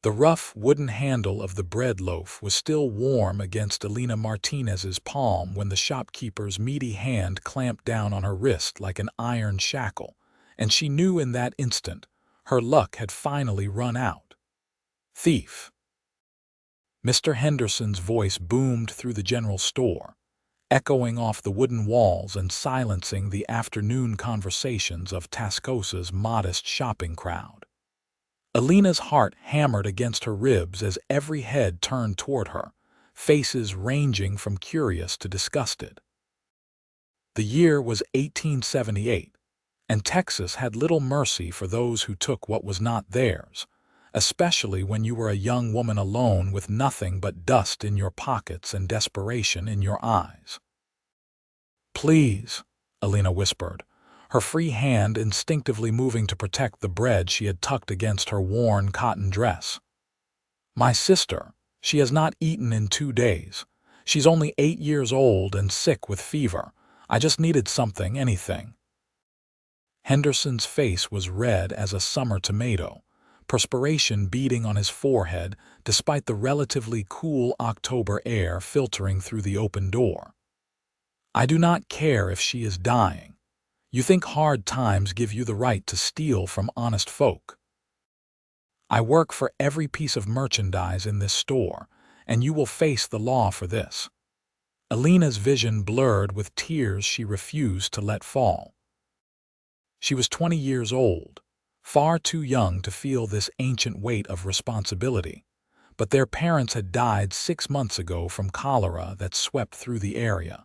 The rough wooden handle of the bread loaf was still warm against Elena Martinez's palm when the shopkeeper's meaty hand clamped down on her wrist like an iron shackle, and she knew in that instant her luck had finally run out. "Thief!" Mr. Henderson's voice boomed through the general store, echoing off the wooden walls and silencing the afternoon conversations of Tascosa's modest shopping crowd. Elena's heart hammered against her ribs as every head turned toward her, faces ranging from curious to disgusted. The year was 1878, and Texas had little mercy for those who took what was not theirs, especially when you were a young woman alone with nothing but dust in your pockets and desperation in your eyes. "Please," Elena whispered, her free hand instinctively moving to protect the bread she had tucked against her worn cotton dress. "My sister, she has not eaten in 2 days. She's only 8 years old and sick with fever. I just needed something, anything." Henderson's face was red as a summer tomato, perspiration beading on his forehead despite the relatively cool October air filtering through the open door. "I do not care if she is dying. You think hard times give you the right to steal from honest folk. I work for every piece of merchandise in this store, and you will face the law for this." Elena's vision blurred with tears she refused to let fall. She was 20 years old, far too young to feel this ancient weight of responsibility, but their parents had died 6 months ago from cholera that swept through the area.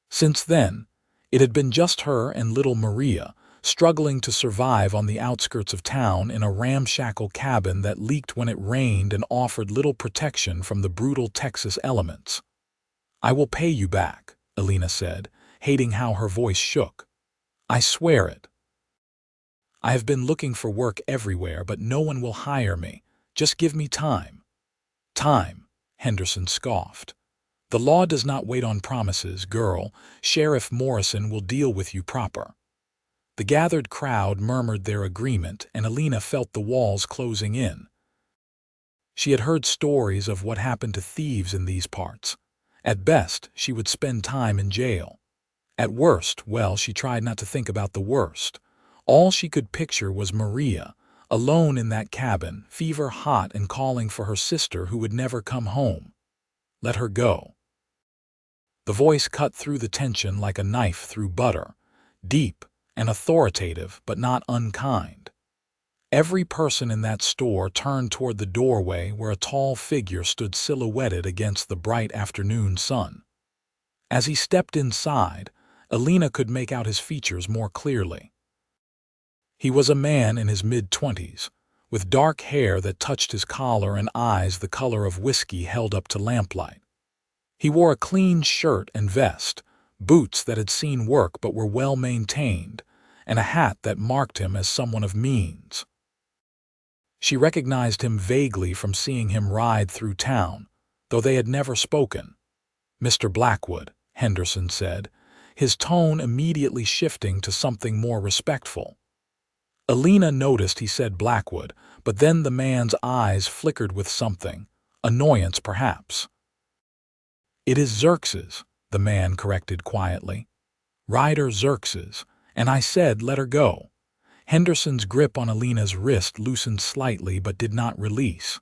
Since then, it had been just her and little Maria, struggling to survive on the outskirts of town in a ramshackle cabin that leaked when it rained and offered little protection from the brutal Texas elements. "I will pay you back," Elena said, hating how her voice shook. "I swear it. I have been looking for work everywhere, but no one will hire me. Just give me time." "Time," Henderson scoffed. "The law does not wait on promises, girl. Sheriff Morrison will deal with you proper." The gathered crowd murmured their agreement, and Elena felt the walls closing in. She had heard stories of what happened to thieves in these parts. At best, she would spend time in jail. At worst, well, she tried not to think about the worst. All she could picture was Maria, alone in that cabin, fever hot and calling for her sister who would never come home. Let her go. The voice cut through the tension like a knife through butter, deep and authoritative but not unkind. Every person in that store turned toward the doorway where a tall figure stood silhouetted against the bright afternoon sun. As he stepped inside, Elena could make out his features more clearly. He was a man in his mid-20s, with dark hair that touched his collar and eyes the color of whiskey held up to lamplight. He wore a clean shirt and vest, boots that had seen work but were well maintained, and a hat that marked him as someone of means. She recognized him vaguely from seeing him ride through town, though they had never spoken. "Mr. Blackwood," Henderson said, his tone immediately shifting to something more respectful. Elena noticed he said Blackwood, but then the man's eyes flickered with something, annoyance perhaps. "It is Xerxes," the man corrected quietly. "Ryder Xerxes, and I said let her go." Henderson's grip on Elena's wrist loosened slightly but did not release.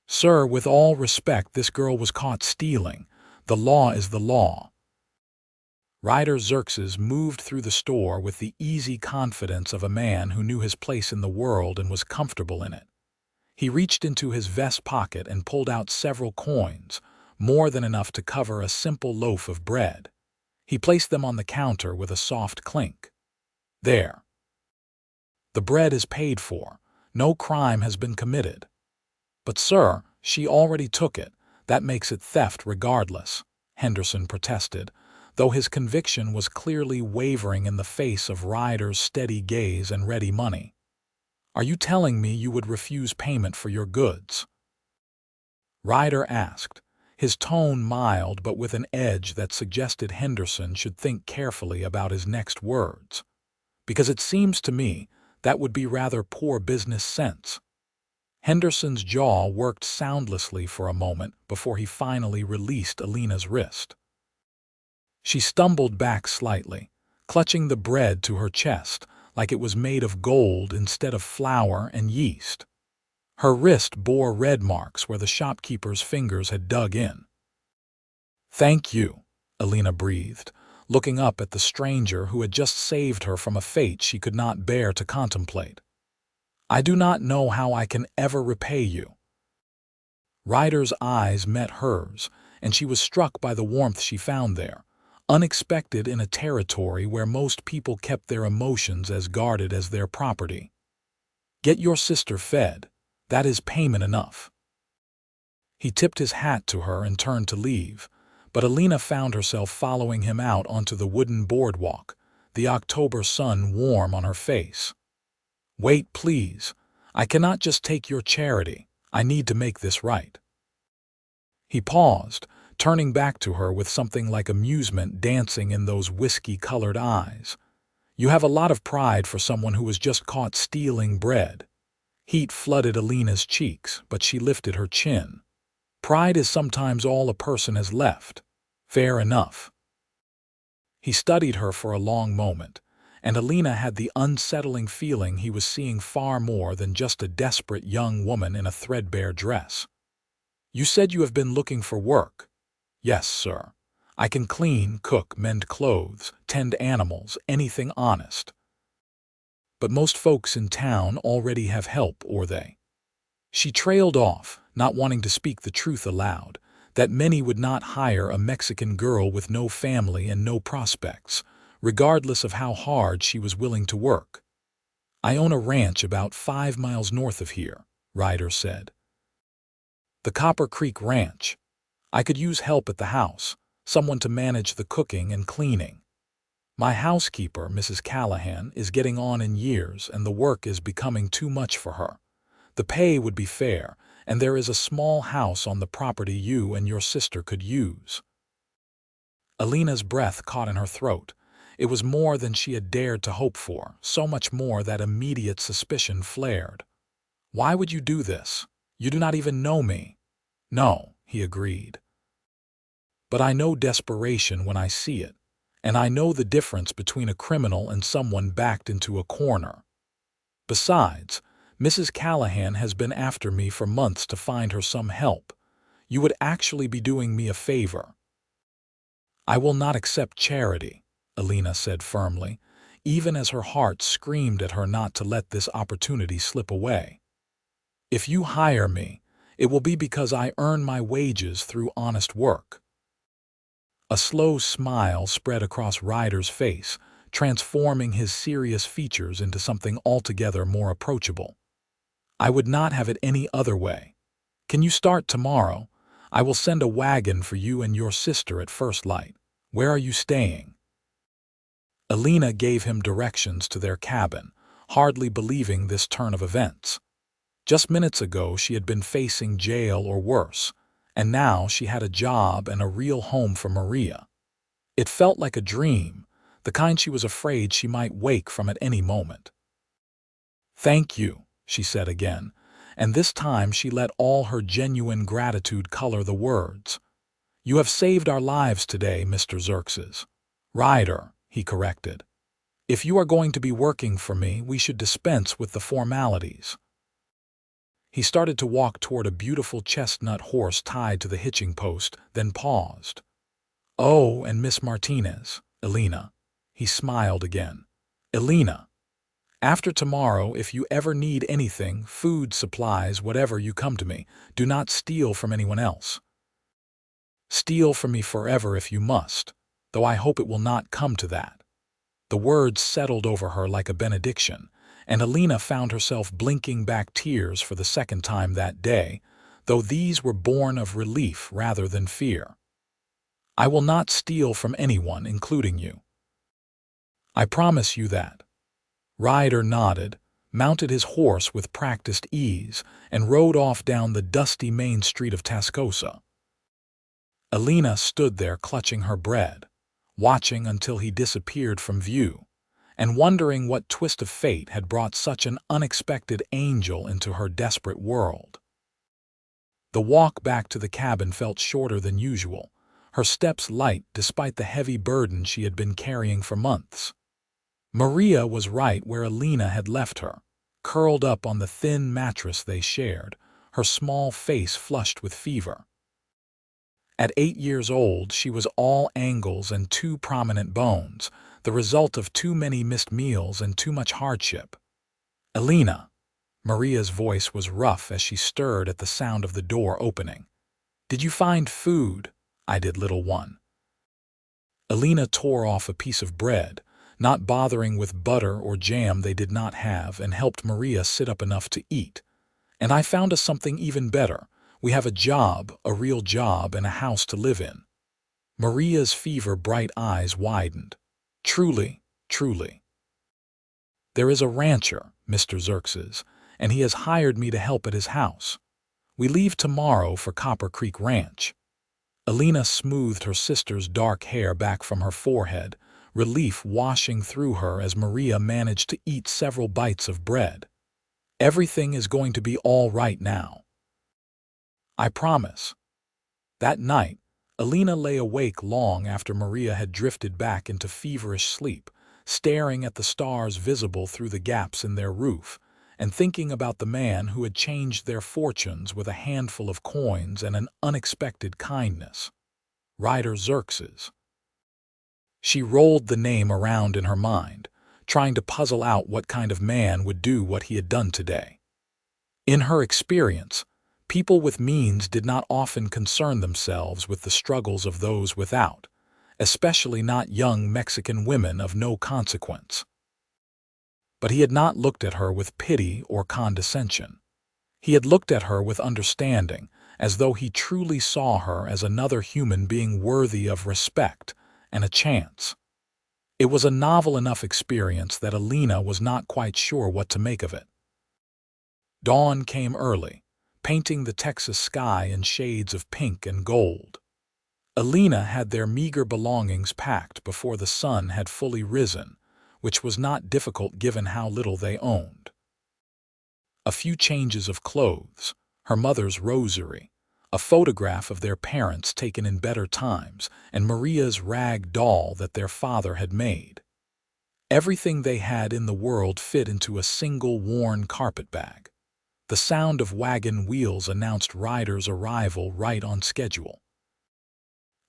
"Sir, with all respect, this girl was caught stealing. The law is the law." Ryder Xerxes moved through the store with the easy confidence of a man who knew his place in the world and was comfortable in it. He reached into his vest pocket and pulled out several coins, more than enough to cover a simple loaf of bread. He placed them on the counter with a soft clink. "There. The bread is paid for. No crime has been committed." "But sir, she already took it. That makes it theft regardless," Henderson protested, though his conviction was clearly wavering in the face of Ryder's steady gaze and ready money. "Are you telling me you would refuse payment for your goods?" Ryder asked, his tone mild but with an edge that suggested Henderson should think carefully about his next words. "Because it seems to me that would be rather poor business sense." Henderson's jaw worked soundlessly for a moment before he finally released Elena's wrist. She stumbled back slightly, clutching the bread to her chest like it was made of gold instead of flour and yeast. Her wrist bore red marks where the shopkeeper's fingers had dug in. "Thank you," Elena breathed, looking up at the stranger who had just saved her from a fate she could not bear to contemplate. "I do not know how I can ever repay you." Ryder's eyes met hers, and she was struck by the warmth she found there, unexpected in a territory where most people kept their emotions as guarded as their property. "Get your sister fed. That is payment enough." He tipped his hat to her and turned to leave, but Elena found herself following him out onto the wooden boardwalk, the October sun warm on her face. "Wait, please. I cannot just take your charity. I need to make this right." He paused, turning back to her with something like amusement dancing in those whiskey-colored eyes. "You have a lot of pride for someone who was just caught stealing bread." Heat flooded Elena's cheeks, but she lifted her chin. "Pride is sometimes all a person has left. Fair enough." He studied her for a long moment, and Elena had the unsettling feeling he was seeing far more than just a desperate young woman in a threadbare dress. "You said you have been looking for work." "Yes, sir. I can clean, cook, mend clothes, tend animals, anything honest." "But most folks in town already have help, or they." She trailed off, not wanting to speak the truth aloud, that many would not hire a Mexican girl with no family and no prospects, regardless of how hard she was willing to work. "I own a ranch about 5 miles north of here," Ryder said. "The Copper Creek Ranch. I could use help at the house, someone to manage the cooking and cleaning. My housekeeper, Mrs. Callahan, is getting on in years and the work is becoming too much for her. The pay would be fair, and there is a small house on the property you and your sister could use." Elena's breath caught in her throat. It was more than she had dared to hope for, so much more that immediate suspicion flared. "Why would you do this? You do not even know me." "No," he agreed. "But I know desperation when I see it, and I know the difference between a criminal and someone backed into a corner. Besides, Mrs. Callahan has been after me for months to find her some help. You would actually be doing me a favor." "I will not accept charity," Elena said firmly, even as her heart screamed at her not to let this opportunity slip away. "If you hire me, it will be because I earn my wages through honest work." A slow smile spread across Ryder's face, transforming his serious features into something altogether more approachable. "I would not have it any other way. Can you start tomorrow? I will send a wagon for you and your sister at first light. Where are you staying?" Elena gave him directions to their cabin, hardly believing this turn of events. Just minutes ago she had been facing jail or worse, and now she had a job and a real home for Maria. It felt like a dream, the kind she was afraid she might wake from at any moment. "Thank you," she said again, and this time she let all her genuine gratitude color the words. "You have saved our lives today, Mr. Xerxes." "Ryder," he corrected. "If you are going to be working for me, we should dispense with the formalities." He started to walk toward a beautiful chestnut horse tied to the hitching post, then paused. "Oh, and Miss Martinez, Elena." He smiled again. "Elena. After tomorrow, if you ever need anything, food, supplies, whatever, you come to me. Do not steal from anyone else. Steal from me forever if you must, though I hope it will not come to that." The words settled over her like a benediction, and Elena found herself blinking back tears for the second time that day, though these were born of relief rather than fear. "I will not steal from anyone, including you. I promise you that." Ryder nodded, mounted his horse with practiced ease, and rode off down the dusty main street of Tascosa. Elena stood there clutching her bread, watching until he disappeared from view, and wondering what twist of fate had brought such an unexpected angel into her desperate world. The walk back to the cabin felt shorter than usual, her steps light despite the heavy burden she had been carrying for months. Maria was right where Elena had left her, curled up on the thin mattress they shared, her small face flushed with fever. At 8 years old, she was all angles and 2 prominent bones, the result of too many missed meals and too much hardship. "Elena," Maria's voice was rough as she stirred at the sound of the door opening. "Did you find food?" "I did, little one." Elena tore off a piece of bread, not bothering with butter or jam they did not have, and helped Maria sit up enough to eat. "And I found us something even better. We have a job, a real job, and a house to live in." Maria's fever-bright eyes widened. "Truly, truly." "There is a rancher, Mr. Xerxes, and he has hired me to help at his house. We leave tomorrow for Copper Creek Ranch." Elena smoothed her sister's dark hair back from her forehead, relief washing through her as Maria managed to eat several bites of bread. "Everything is going to be all right now. I promise." That night, Elena lay awake long after Maria had drifted back into feverish sleep, staring at the stars visible through the gaps in their roof, and thinking about the man who had changed their fortunes with a handful of coins and an unexpected kindness. Ryder Xerxes. She rolled the name around in her mind, trying to puzzle out what kind of man would do what he had done today. In her experience, people with means did not often concern themselves with the struggles of those without, especially not young Mexican women of no consequence. But he had not looked at her with pity or condescension. He had looked at her with understanding, as though he truly saw her as another human being worthy of respect and a chance. It was a novel enough experience that Elena was not quite sure what to make of it. Dawn came early, painting the Texas sky in shades of pink and gold. Elena had their meager belongings packed before the sun had fully risen, which was not difficult given how little they owned. A few changes of clothes, her mother's rosary, a photograph of their parents taken in better times, and Maria's rag doll that their father had made. Everything they had in the world fit into a single worn carpetbag. The sound of wagon wheels announced Ryder's arrival right on schedule.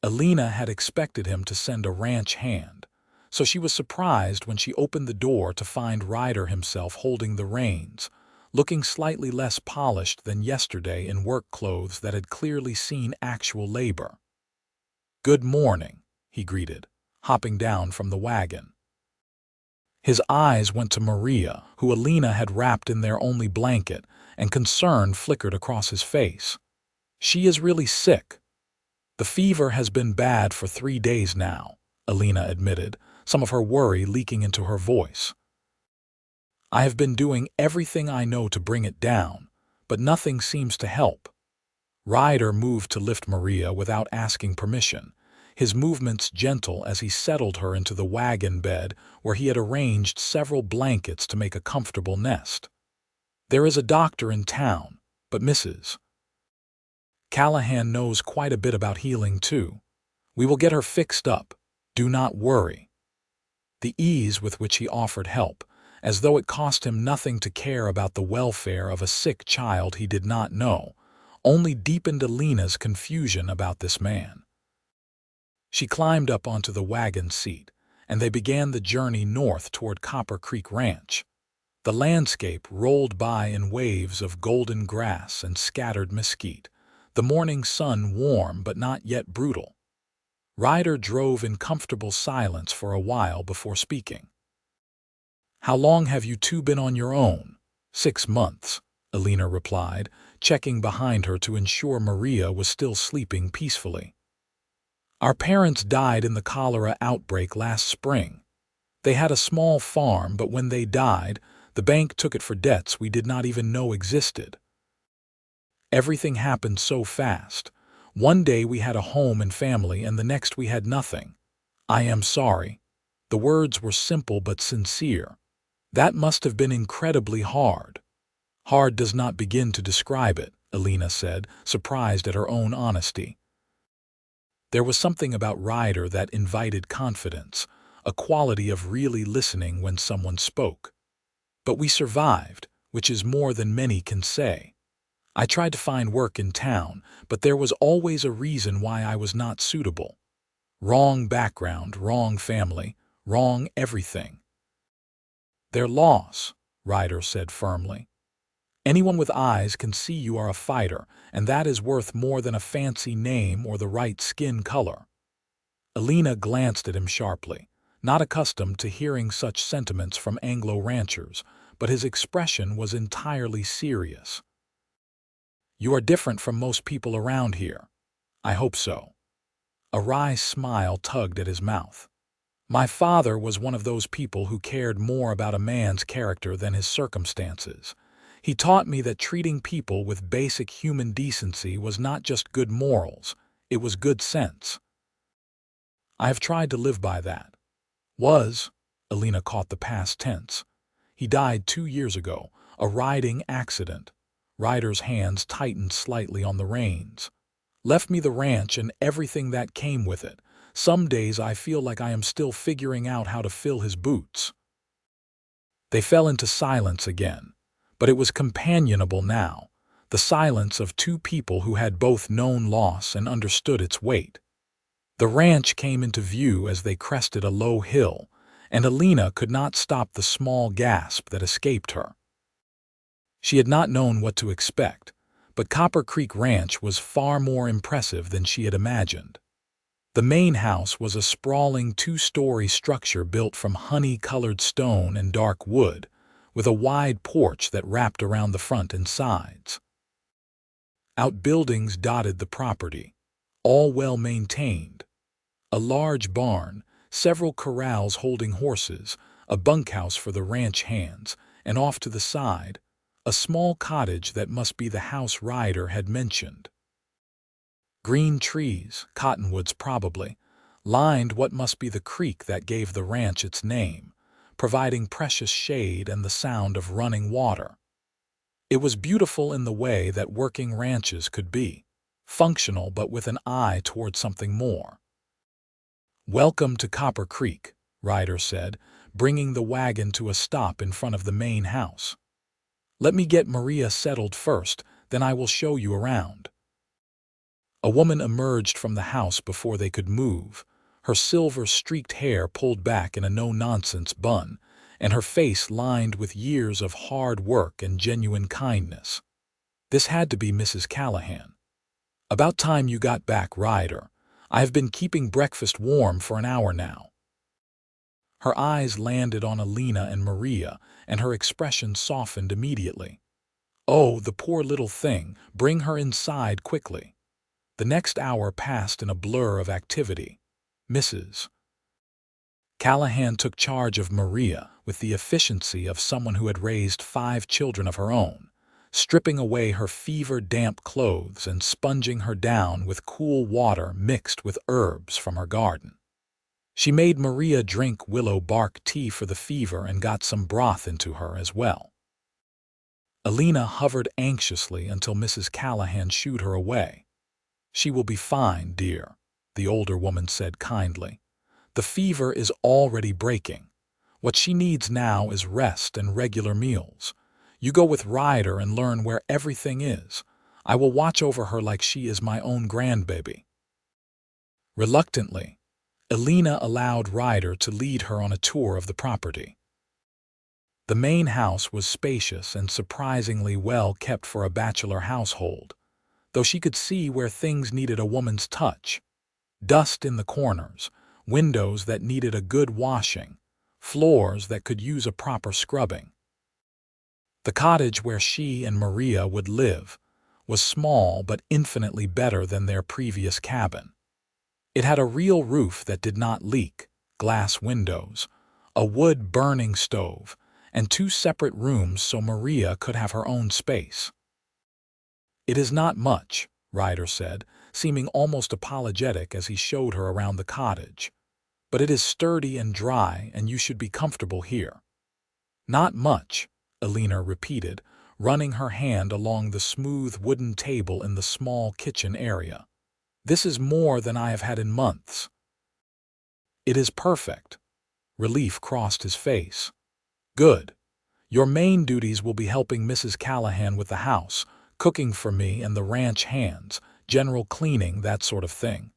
Elena had expected him to send a ranch hand, so she was surprised when she opened the door to find Ryder himself holding the reins, looking slightly less polished than yesterday in work clothes that had clearly seen actual labor. "Good morning," he greeted, hopping down from the wagon. His eyes went to Maria, who Elena had wrapped in their only blanket, and concern flickered across his face. "She is really sick." "The fever has been bad for 3 days now," Elena admitted, some of her worry leaking into her voice. "I have been doing everything I know to bring it down, but nothing seems to help." Ryder moved to lift Maria without asking permission, his movements gentle as he settled her into the wagon bed where he had arranged several blankets to make a comfortable nest. "There is a doctor in town, but Mrs. Callahan knows quite a bit about healing too. We will get her fixed up. Do not worry." The ease with which he offered help, as though it cost him nothing to care about the welfare of a sick child he did not know, only deepened Elena's confusion about this man. She climbed up onto the wagon seat, and they began the journey north toward Copper Creek Ranch. The landscape rolled by in waves of golden grass and scattered mesquite, the morning sun warm but not yet brutal. Ryder drove in comfortable silence for a while before speaking. "How long have you two been on your own?" "6 months," Elena replied, checking behind her to ensure Maria was still sleeping peacefully. "Our parents died in the cholera outbreak last spring. They had a small farm, but when they died, the bank took it for debts we did not even know existed. Everything happened so fast. One day we had a home and family, and the next we had nothing. I am sorry." The words were simple but sincere. That must have been incredibly hard. Hard does not begin to describe it, Elena said, surprised at her own honesty. There was something about Ryder that invited confidence, a quality of really listening when someone spoke. But we survived, which is more than many can say. I tried to find work in town, but there was always a reason why I was not suitable. Wrong background, wrong family, wrong everything. Their loss, Ryder said firmly. Anyone with eyes can see you are a fighter, and that is worth more than a fancy name or the right skin color. Elena glanced at him sharply, not accustomed to hearing such sentiments from Anglo ranchers, but his expression was entirely serious. You are different from most people around here. I hope so. A wry smile tugged at his mouth. My father was one of those people who cared more about a man's character than his circumstances. He taught me that treating people with basic human decency was not just good morals, it was good sense. I have tried to live by that. Elena caught the past tense. He died 2 years ago, a riding accident. Ryder's hands tightened slightly on the reins. Left me the ranch and everything that came with it. Some days I feel like I am still figuring out how to fill his boots. They fell into silence again, but it was companionable now, the silence of two people who had both known loss and understood its weight. The ranch came into view as they crested a low hill, and Elena could not stop the small gasp that escaped her. She had not known what to expect, but Copper Creek Ranch was far more impressive than she had imagined. The main house was a sprawling 2-story structure built from honey-colored stone and dark wood, with a wide porch that wrapped around the front and sides. Outbuildings dotted the property, all well maintained. A large barn, several corrals holding horses, a bunkhouse for the ranch hands, and off to the side, a small cottage that must be the house Ryder had mentioned. Green trees, cottonwoods probably, lined what must be the creek that gave the ranch its name, providing precious shade and the sound of running water. It was beautiful in the way that working ranches could be, functional but with an eye toward something more. "Welcome to Copper Creek," Ryder said, bringing the wagon to a stop in front of the main house. "Let me get Maria settled first, then I will show you around." A woman emerged from the house before they could move, her silver-streaked hair pulled back in a no-nonsense bun, and her face lined with years of hard work and genuine kindness. This had to be Mrs. Callahan. "About time you got back, Ryder. I have been keeping breakfast warm for an hour now." Her eyes landed on Elena and Maria, and her expression softened immediately. "Oh, the poor little thing, bring her inside quickly." The next hour passed in a blur of activity. Mrs. Callahan took charge of Maria with the efficiency of someone who had raised 5 children of her own, stripping away her fever-damp clothes and sponging her down with cool water mixed with herbs from her garden. She made Maria drink willow bark tea for the fever and got some broth into her as well. Elena hovered anxiously until Mrs. Callahan shooed her away. "She will be fine, dear," the older woman said kindly. "The fever is already breaking. What she needs now is rest and regular meals. You go with Ryder and learn where everything is. I will watch over her like she is my own grandbaby." Reluctantly, Elena allowed Ryder to lead her on a tour of the property. The main house was spacious and surprisingly well kept for a bachelor household, though she could see where things needed a woman's touch. Dust in the corners, windows that needed a good washing, floors that could use a proper scrubbing. The cottage where she and Maria would live was small but infinitely better than their previous cabin. It had a real roof that did not leak, glass windows, a wood-burning stove, and 2 separate rooms so Maria could have her own space. "It is not much," Ryder said, seeming almost apologetic as he showed her around the cottage. but it is sturdy and dry and you should be comfortable here." "Not much," Elena repeated, running her hand along the smooth wooden table in the small kitchen area. "This is more than I have had in months." "It is perfect." Relief crossed his face. "Good. Your main duties will be helping Mrs. Callahan with the house, cooking for me and the ranch hands, general cleaning, that sort of thing.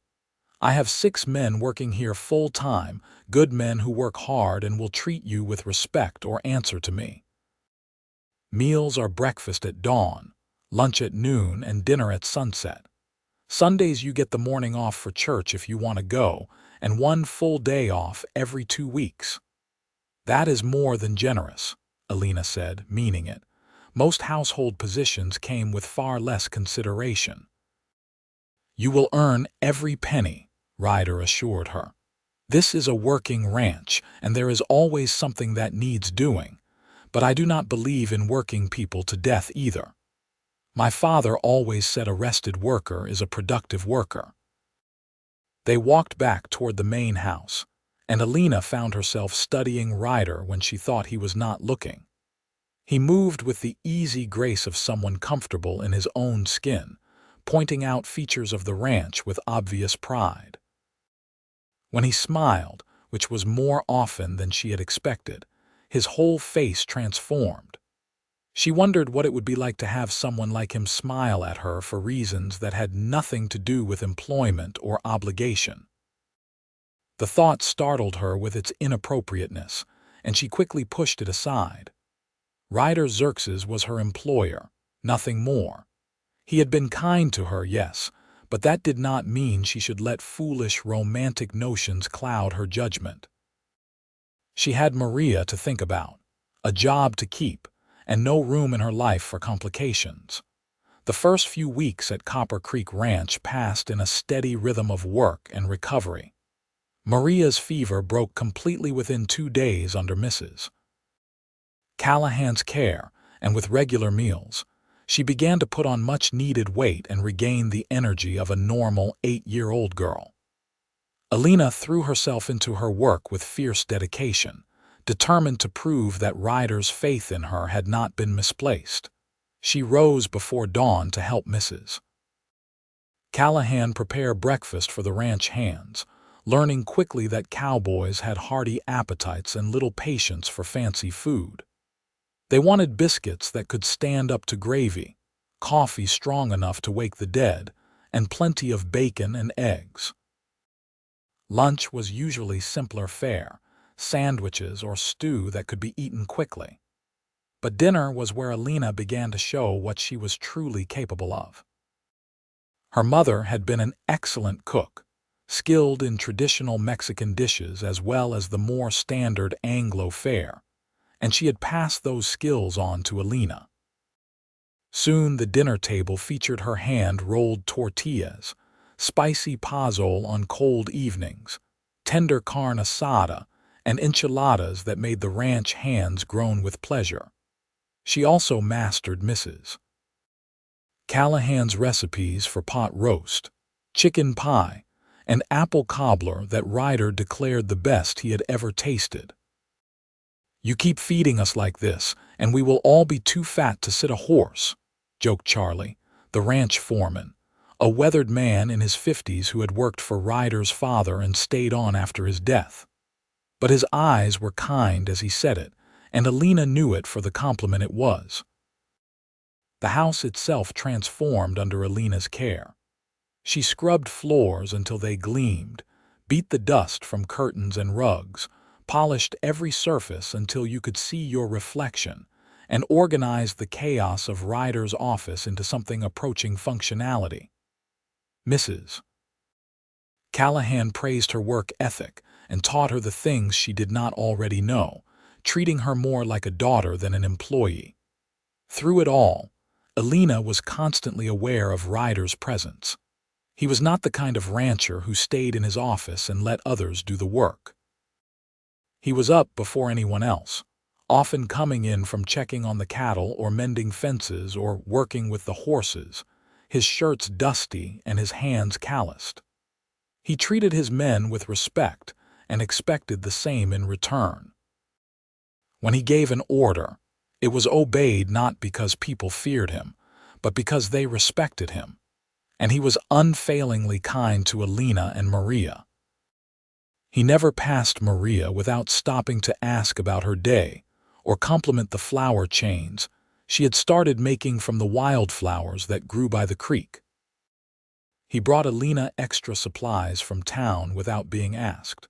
I have 6 men working here full-time, good men who work hard and will treat you with respect or answer to me. Meals are breakfast at dawn, lunch at noon, and dinner at sunset. Sundays you get the morning off for church if you want to go, and 1 full day off every 2 weeks." "That is more than generous," Elena said, meaning it. Most household positions came with far less consideration. "You will earn every penny," Ryder assured her. "This is a working ranch, and there is always something that needs doing. But I do not believe in working people to death either. My father always said a rested worker is a productive worker." They walked back toward the main house, and Elena found herself studying Ryder when she thought he was not looking. He moved with the easy grace of someone comfortable in his own skin, pointing out features of the ranch with obvious pride. When he smiled, which was more often than she had expected, his whole face transformed. She wondered what it would be like to have someone like him smile at her for reasons that had nothing to do with employment or obligation. The thought startled her with its inappropriateness, and she quickly pushed it aside. Ryder Xerxes was her employer, nothing more. He had been kind to her, yes, but that did not mean she should let foolish romantic notions cloud her judgment. She had Maria to think about, a job to keep, and no room in her life for complications. The first few weeks at Copper Creek Ranch passed in a steady rhythm of work and recovery. Maria's fever broke completely within 2 days under Mrs. Callahan's care, and with regular meals, she began to put on much-needed weight and regain the energy of a normal 8-year-old girl. Elena threw herself into her work with fierce dedication, determined to prove that Ryder's faith in her had not been misplaced. She rose before dawn to help Mrs. Callahan prepare breakfast for the ranch hands, learning quickly that cowboys had hearty appetites and little patience for fancy food. They wanted biscuits that could stand up to gravy, coffee strong enough to wake the dead, and plenty of bacon and eggs. Lunch was usually simpler fare, sandwiches or stew that could be eaten quickly. But dinner was where Elena began to show what she was truly capable of. Her mother had been an excellent cook, skilled in traditional Mexican dishes as well as the more standard Anglo fare, and she had passed those skills on to Elena. Soon the dinner table featured her hand-rolled tortillas, spicy pozole on cold evenings, tender carne asada, and enchiladas that made the ranch hands groan with pleasure. She also mastered Mrs. Callahan's recipes for pot roast, chicken pie, and apple cobbler that Ryder declared the best he had ever tasted. "You keep feeding us like this, and we will all be too fat to sit a horse," joked Charlie, the ranch foreman, a weathered man in his 50s who had worked for Ryder's father and stayed on after his death. But his eyes were kind as he said it, and Elena knew it for the compliment it was. The house itself transformed under Elena's care. She scrubbed floors until they gleamed, beat the dust from curtains and rugs, polished every surface until you could see your reflection, and organized the chaos of Ryder's office into something approaching functionality. Mrs. Callahan praised her work ethic and taught her the things she did not already know, treating her more like a daughter than an employee. Through it all, Elena was constantly aware of Ryder's presence. He was not the kind of rancher who stayed in his office and let others do the work. He was up before anyone else, often coming in from checking on the cattle or mending fences or working with the horses, his shirts dusty and his hands calloused. He treated his men with respect and expected the same in return. When he gave an order, it was obeyed not because people feared him, but because they respected him, and he was unfailingly kind to Elena and Maria. He never passed Maria without stopping to ask about her day or compliment the flower chains she had started making from the wildflowers that grew by the creek. He brought Elena extra supplies from town without being asked,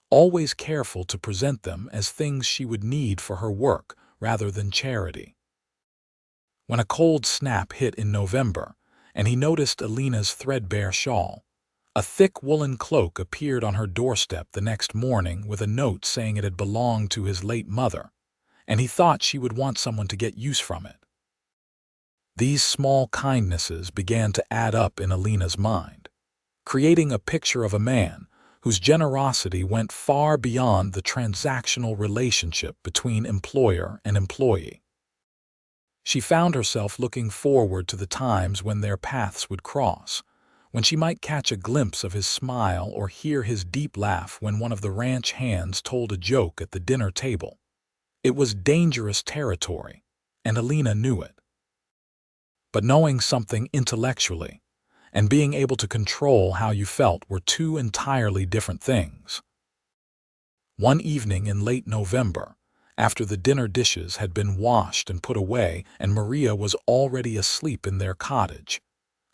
always careful to present them as things she would need for her work rather than charity. When a cold snap hit in November, and he noticed Elena's threadbare shawl, a thick woolen cloak appeared on her doorstep the next morning with a note saying it had belonged to his late mother, and he thought she would want someone to get use from it. These small kindnesses began to add up in Elena's mind, creating a picture of a man whose generosity went far beyond the transactional relationship between employer and employee. She found herself looking forward to the times when their paths would cross, when she might catch a glimpse of his smile or hear his deep laugh when one of the ranch hands told a joke at the dinner table. It was dangerous territory, and Elena knew it. But knowing something intellectually and being able to control how you felt were two entirely different things. One evening in late November, after the dinner dishes had been washed and put away and Maria was already asleep in their cottage,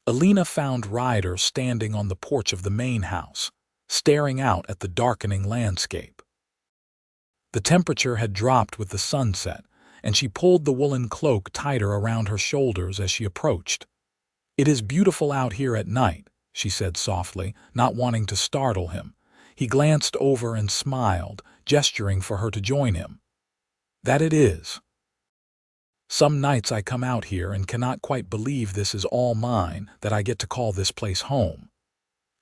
Elena found Ryder standing on the porch of the main house, staring out at the darkening landscape. The temperature had dropped with the sunset, and she pulled the woolen cloak tighter around her shoulders as she approached. "It is beautiful out here at night," she said softly, not wanting to startle him. He glanced over and smiled, gesturing for her to join him. "That it is. Some nights I come out here and cannot quite believe this is all mine, that I get to call this place home."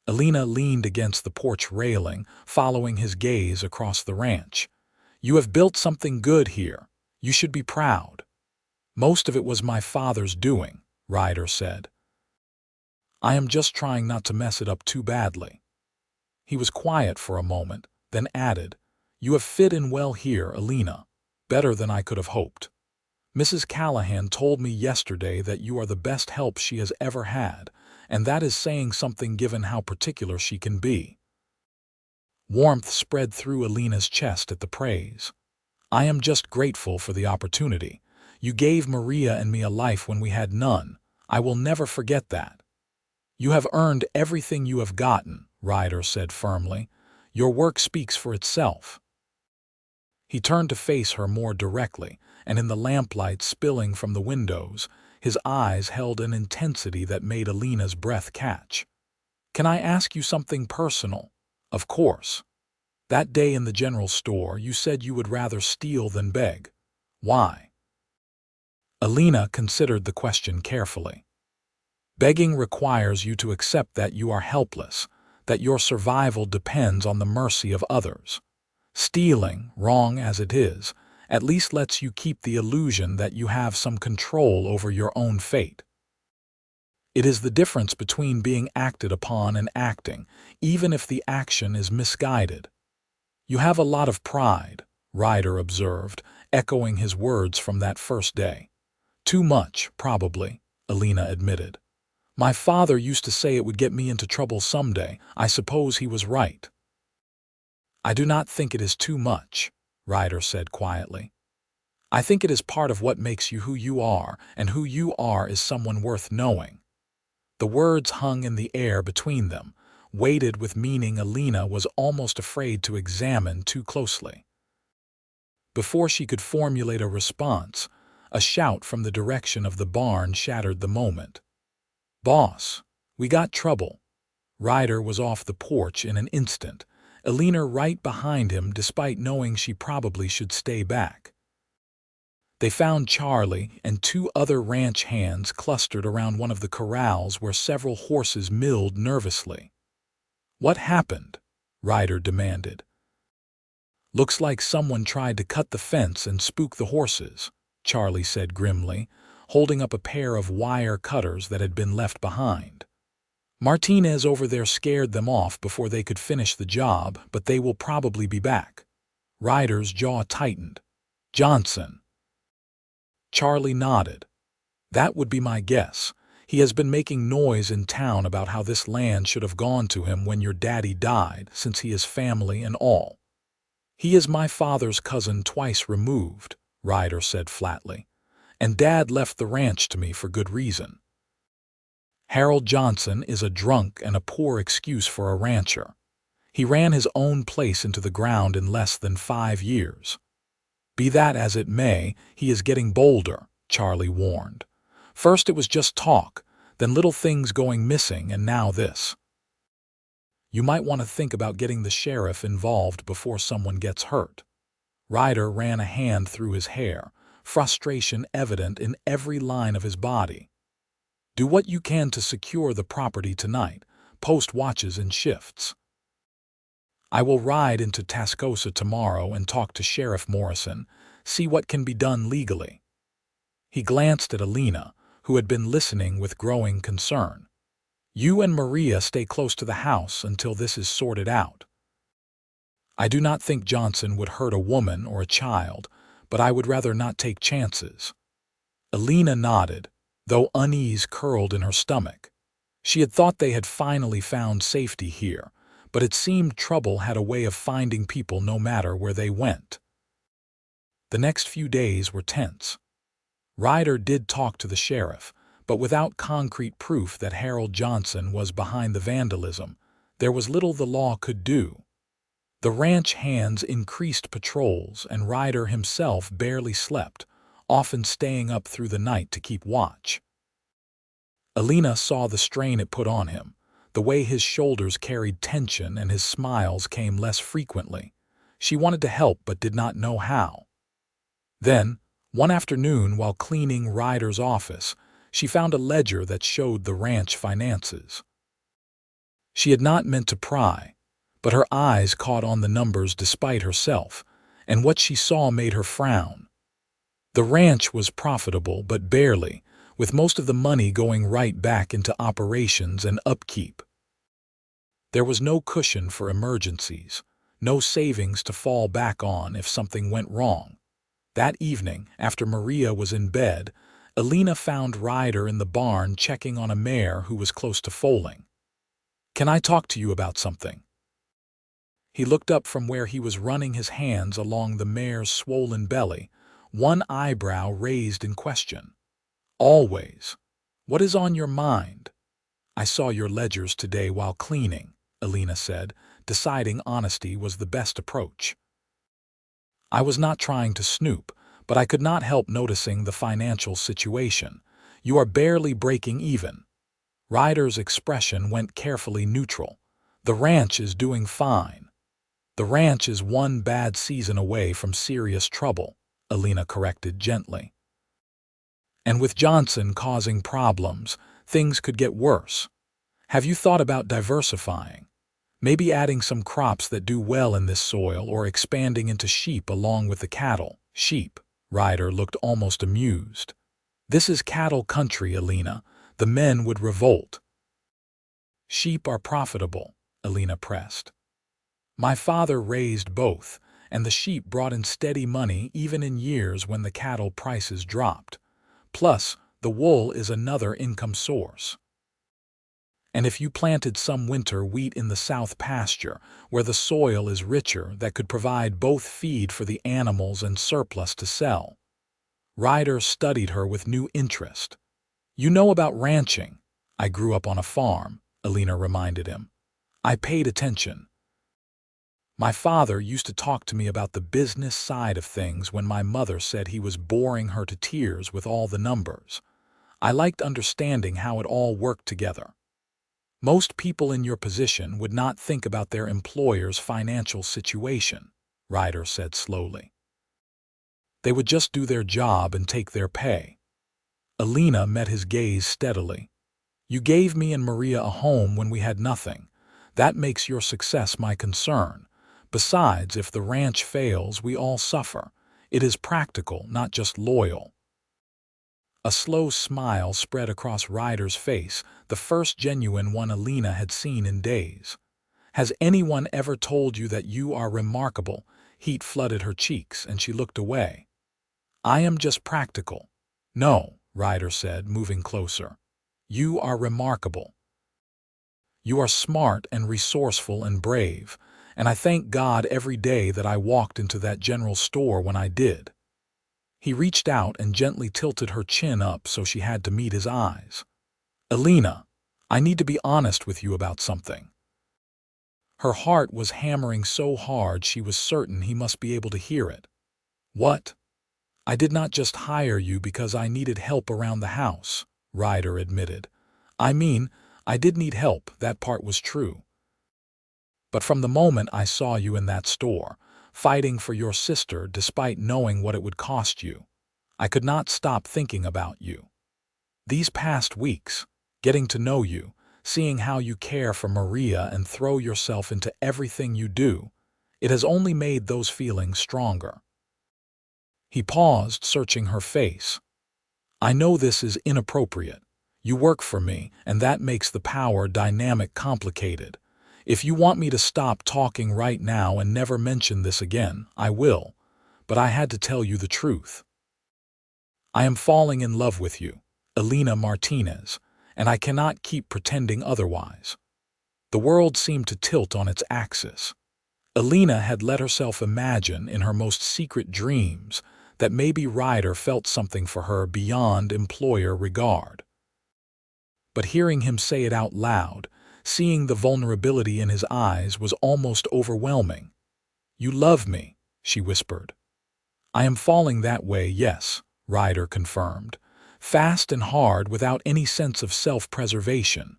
Elena leaned against the porch railing, following his gaze across the ranch. "You have built something good here. You should be proud." "Most of it was my father's doing," Ryder said. "I am just trying not to mess it up too badly." He was quiet for a moment, then added, "You have fit in well here, Elena, better than I could have hoped. Mrs. Callahan told me yesterday that you are the best help she has ever had, and that is saying something given how particular she can be." Warmth spread through Elena's chest at the praise. "I am just grateful for the opportunity. You gave Maria and me a life when we had none. I will never forget that." "You have earned everything you have gotten," Ryder said firmly. "Your work speaks for itself." He turned to face her more directly, and in the lamplight spilling from the windows, his eyes held an intensity that made Elena's breath catch. "Can I ask you something personal?" "Of course. That day in the general store, you said you would rather steal than beg. Why?" Elena considered the question carefully. "Begging requires you to accept that you are helpless, that your survival depends on the mercy of others. Stealing, wrong as it is, at least lets you keep the illusion that you have some control over your own fate. It is the difference between being acted upon and acting, even if the action is misguided." "You have a lot of pride," Ryder observed, echoing his words from that first day. "Too much, probably," Elena admitted. "My father used to say it would get me into trouble someday. I suppose he was right." "I do not think it is too much," Ryder said quietly. "I think it is part of what makes you who you are, and who you are is someone worth knowing." The words hung in the air between them, weighted with meaning Elena was almost afraid to examine too closely. Before she could formulate a response, a shout from the direction of the barn shattered the moment. "Boss, we got trouble." Ryder was off the porch in an instant, Elena right behind him despite knowing she probably should stay back. They found Charlie and two other ranch hands clustered around one of the corrals where several horses milled nervously. "What happened?" Ryder demanded. "Looks like someone tried to cut the fence and spook the horses," Charlie said grimly, holding up a pair of wire cutters that had been left behind. Martinez over there scared them off before they could finish the job, but they will probably be back. Ryder's jaw tightened. Johnson. Charlie nodded. That would be my guess. He has been making noise in town about how this land should have gone to him when your daddy died, since he is family and all. He is my father's cousin twice removed, Ryder said flatly, and Dad left the ranch to me for good reason. Harold Johnson is a drunk and a poor excuse for a rancher. He ran his own place into the ground in less than 5 years. Be that as it may, he is getting bolder, Charlie warned. First it was just talk, then little things going missing, and now this. You might want to think about getting the sheriff involved before someone gets hurt. Ryder ran a hand through his hair, frustration evident in every line of his body. Do what you can to secure the property tonight. Post watches and shifts. I will ride into Tascosa tomorrow and talk to Sheriff Morrison, see what can be done legally. He glanced at Elena, who had been listening with growing concern. You and Maria stay close to the house until this is sorted out. I do not think Johnson would hurt a woman or a child, but I would rather not take chances. Elena nodded, though unease curled in her stomach. She had thought they had finally found safety here, but it seemed trouble had a way of finding people no matter where they went. The next few days were tense. Ryder did talk to the sheriff, but without concrete proof that Harold Johnson was behind the vandalism, there was little the law could do. The ranch hands increased patrols, and Ryder himself barely slept, often staying up through the night to keep watch. Elena saw the strain it put on him, the way his shoulders carried tension and his smiles came less frequently. She wanted to help but did not know how. Then, one afternoon while cleaning Ryder's office, she found a ledger that showed the ranch finances. She had not meant to pry, but her eyes caught on the numbers despite herself, and what she saw made her frown. The ranch was profitable, but barely, with most of the money going right back into operations and upkeep. There was no cushion for emergencies, no savings to fall back on if something went wrong. That evening, after Maria was in bed, Elena found Ryder in the barn checking on a mare who was close to foaling. "Can I talk to you about something?" He looked up from where he was running his hands along the mare's swollen belly, one eyebrow raised in question. "Always. What is on your mind?" "I saw your ledgers today while cleaning," Elena said, deciding honesty was the best approach. "I was not trying to snoop, but I could not help noticing the financial situation. You are barely breaking even." Ryder's expression went carefully neutral. "The ranch is doing fine." "The ranch is one bad season away from serious trouble," Elena corrected gently. "And with Johnson causing problems, things could get worse. Have you thought about diversifying? Maybe adding some crops that do well in this soil or expanding into sheep along with the cattle?" "Sheep?" Ryder looked almost amused. "This is cattle country, Elena. The men would revolt." "Sheep are profitable," Elena pressed. "My father raised both, and the sheep brought in steady money even in years when the cattle prices dropped. Plus, the wool is another income source. And if you planted some winter wheat in the south pasture, where the soil is richer, that could provide both feed for the animals and surplus to sell." Ryder studied her with new interest. "You know about ranching." "I grew up on a farm," Elena reminded him. "I paid attention. My father used to talk to me about the business side of things when my mother said he was boring her to tears with all the numbers. I liked understanding how it all worked together. Most people in your position would not think about their employer's financial situation," Ryder said slowly. "They would just do their job and take their pay." Elena met his gaze steadily. "You gave me and Maria a home when we had nothing. That makes your success my concern. Besides, if the ranch fails, we all suffer. It is practical, not just loyal." A slow smile spread across Ryder's face, the first genuine one Elena had seen in days. "Has anyone ever told you that you are remarkable?" Heat flooded her cheeks, and she looked away. "I am just practical." "No," Ryder said, moving closer. "You are remarkable. You are smart and resourceful and brave, and I thank God every day that I walked into that general store when I did." He reached out and gently tilted her chin up so she had to meet his eyes. "Elena, I need to be honest with you about something." Her heart was hammering so hard she was certain he must be able to hear it. "What?" "I did not just hire you because I needed help around the house," Ryder admitted. "I mean, I did need help, that part was true. But from the moment I saw you in that store, fighting for your sister despite knowing what it would cost you, I could not stop thinking about you. These past weeks, getting to know you, seeing how you care for Maria and throw yourself into everything you do, it has only made those feelings stronger." He paused, searching her face. "I know this is inappropriate. You work for me, and that makes the power dynamic complicated. If you want me to stop talking right now and never mention this again, I will. But I had to tell you the truth. I am falling in love with you, Elena Martinez, and I cannot keep pretending otherwise." The world seemed to tilt on its axis. Elena had let herself imagine in her most secret dreams that maybe Ryder felt something for her beyond employer regard. But hearing him say it out loud, seeing the vulnerability in his eyes, was almost overwhelming. "You love me," she whispered. "I am falling that way, yes," Ryder confirmed, fast and hard without any sense of self-preservation.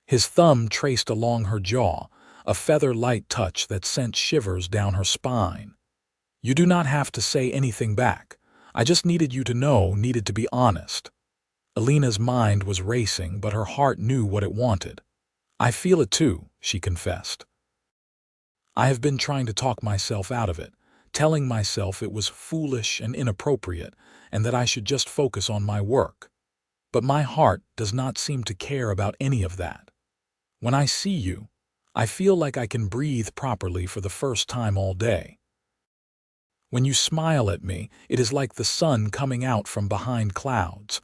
His thumb traced along her jaw, a feather-light touch that sent shivers down her spine. "You do not have to say anything back. I just needed you to know, needed to be honest." Elena's mind was racing, but her heart knew what it wanted. "I feel it too," she confessed. "I have been trying to talk myself out of it, telling myself it was foolish and inappropriate, and that I should just focus on my work. But my heart does not seem to care about any of that. When I see you, I feel like I can breathe properly for the first time all day. When you smile at me, it is like the sun coming out from behind clouds.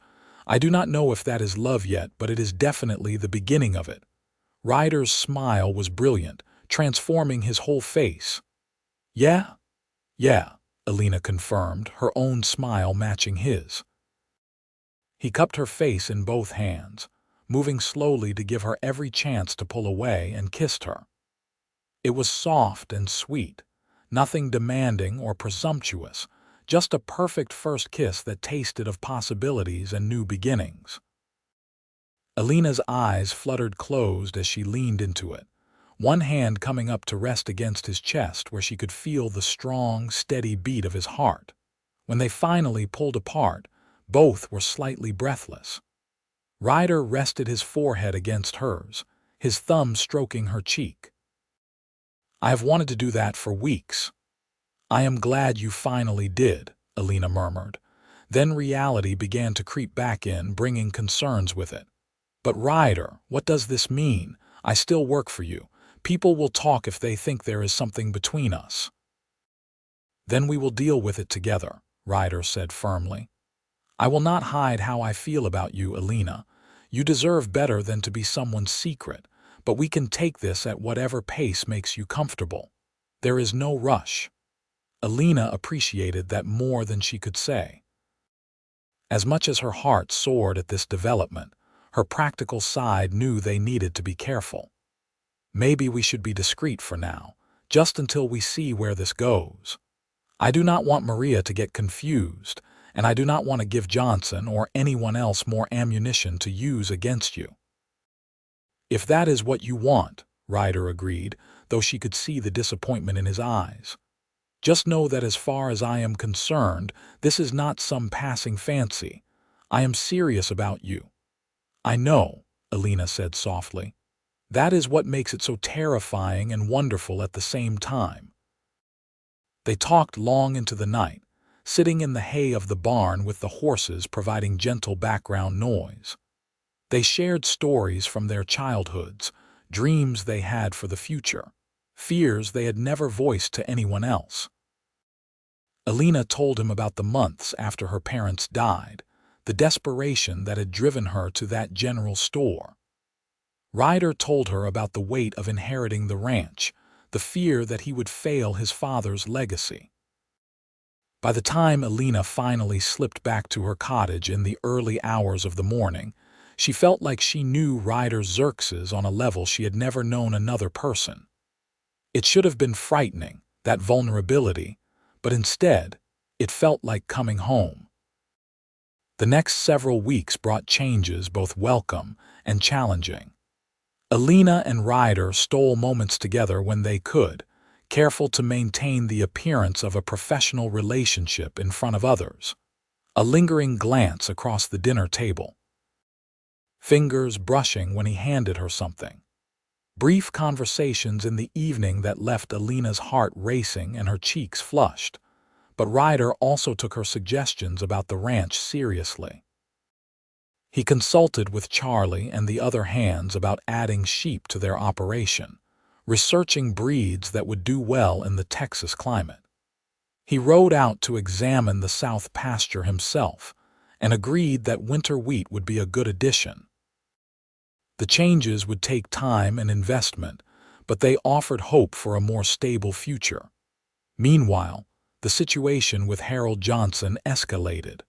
I do not know if that is love yet, but it is definitely the beginning of it." Ryder's smile was brilliant, transforming his whole face. "Yeah? Yeah," Elena confirmed, her own smile matching his. He cupped her face in both hands, moving slowly to give her every chance to pull away, and kissed her. It was soft and sweet, nothing demanding or presumptuous, just a perfect first kiss that tasted of possibilities and new beginnings. Elena's eyes fluttered closed as she leaned into it, one hand coming up to rest against his chest where she could feel the strong, steady beat of his heart. When they finally pulled apart, both were slightly breathless. Ryder rested his forehead against hers, his thumb stroking her cheek. "I have wanted to do that for weeks." "I am glad you finally did," Elena murmured. Then reality began to creep back in, bringing concerns with it. "But Ryder, what does this mean? I still work for you. People will talk if they think there is something between us." "Then we will deal with it together," Ryder said firmly. "I will not hide how I feel about you, Elena. You deserve better than to be someone's secret, but we can take this at whatever pace makes you comfortable. There is no rush." Elena appreciated that more than she could say. As much as her heart soared at this development, her practical side knew they needed to be careful. "Maybe we should be discreet for now, just until we see where this goes. I do not want Maria to get confused, and I do not want to give Johnson or anyone else more ammunition to use against you." "If that is what you want," Ryder agreed, though she could see the disappointment in his eyes. "Just know that as far as I am concerned, this is not some passing fancy. I am serious about you." "I know," Elena said softly. "That is what makes it so terrifying and wonderful at the same time." They talked long into the night, sitting in the hay of the barn with the horses providing gentle background noise. They shared stories from their childhoods, dreams they had for the future, fears they had never voiced to anyone else. Elena told him about the months after her parents died, the desperation that had driven her to that general store. Ryder told her about the weight of inheriting the ranch, the fear that he would fail his father's legacy. By the time Elena finally slipped back to her cottage in the early hours of the morning, she felt like she knew Ryder Xerxes on a level she had never known another person. It should have been frightening, that vulnerability, but instead, it felt like coming home. The next several weeks brought changes both welcome and challenging. Elena and Ryder stole moments together when they could, careful to maintain the appearance of a professional relationship in front of others. A lingering glance across the dinner table. Fingers brushing when he handed her something. Brief conversations in the evening that left Elena's heart racing and her cheeks flushed. But Ryder also took her suggestions about the ranch seriously. He consulted with Charlie and the other hands about adding sheep to their operation, researching breeds that would do well in the Texas climate. He rode out to examine the south pasture himself and agreed that winter wheat would be a good addition. The changes would take time and investment, but they offered hope for a more stable future. Meanwhile, the situation with Harold Johnson escalated.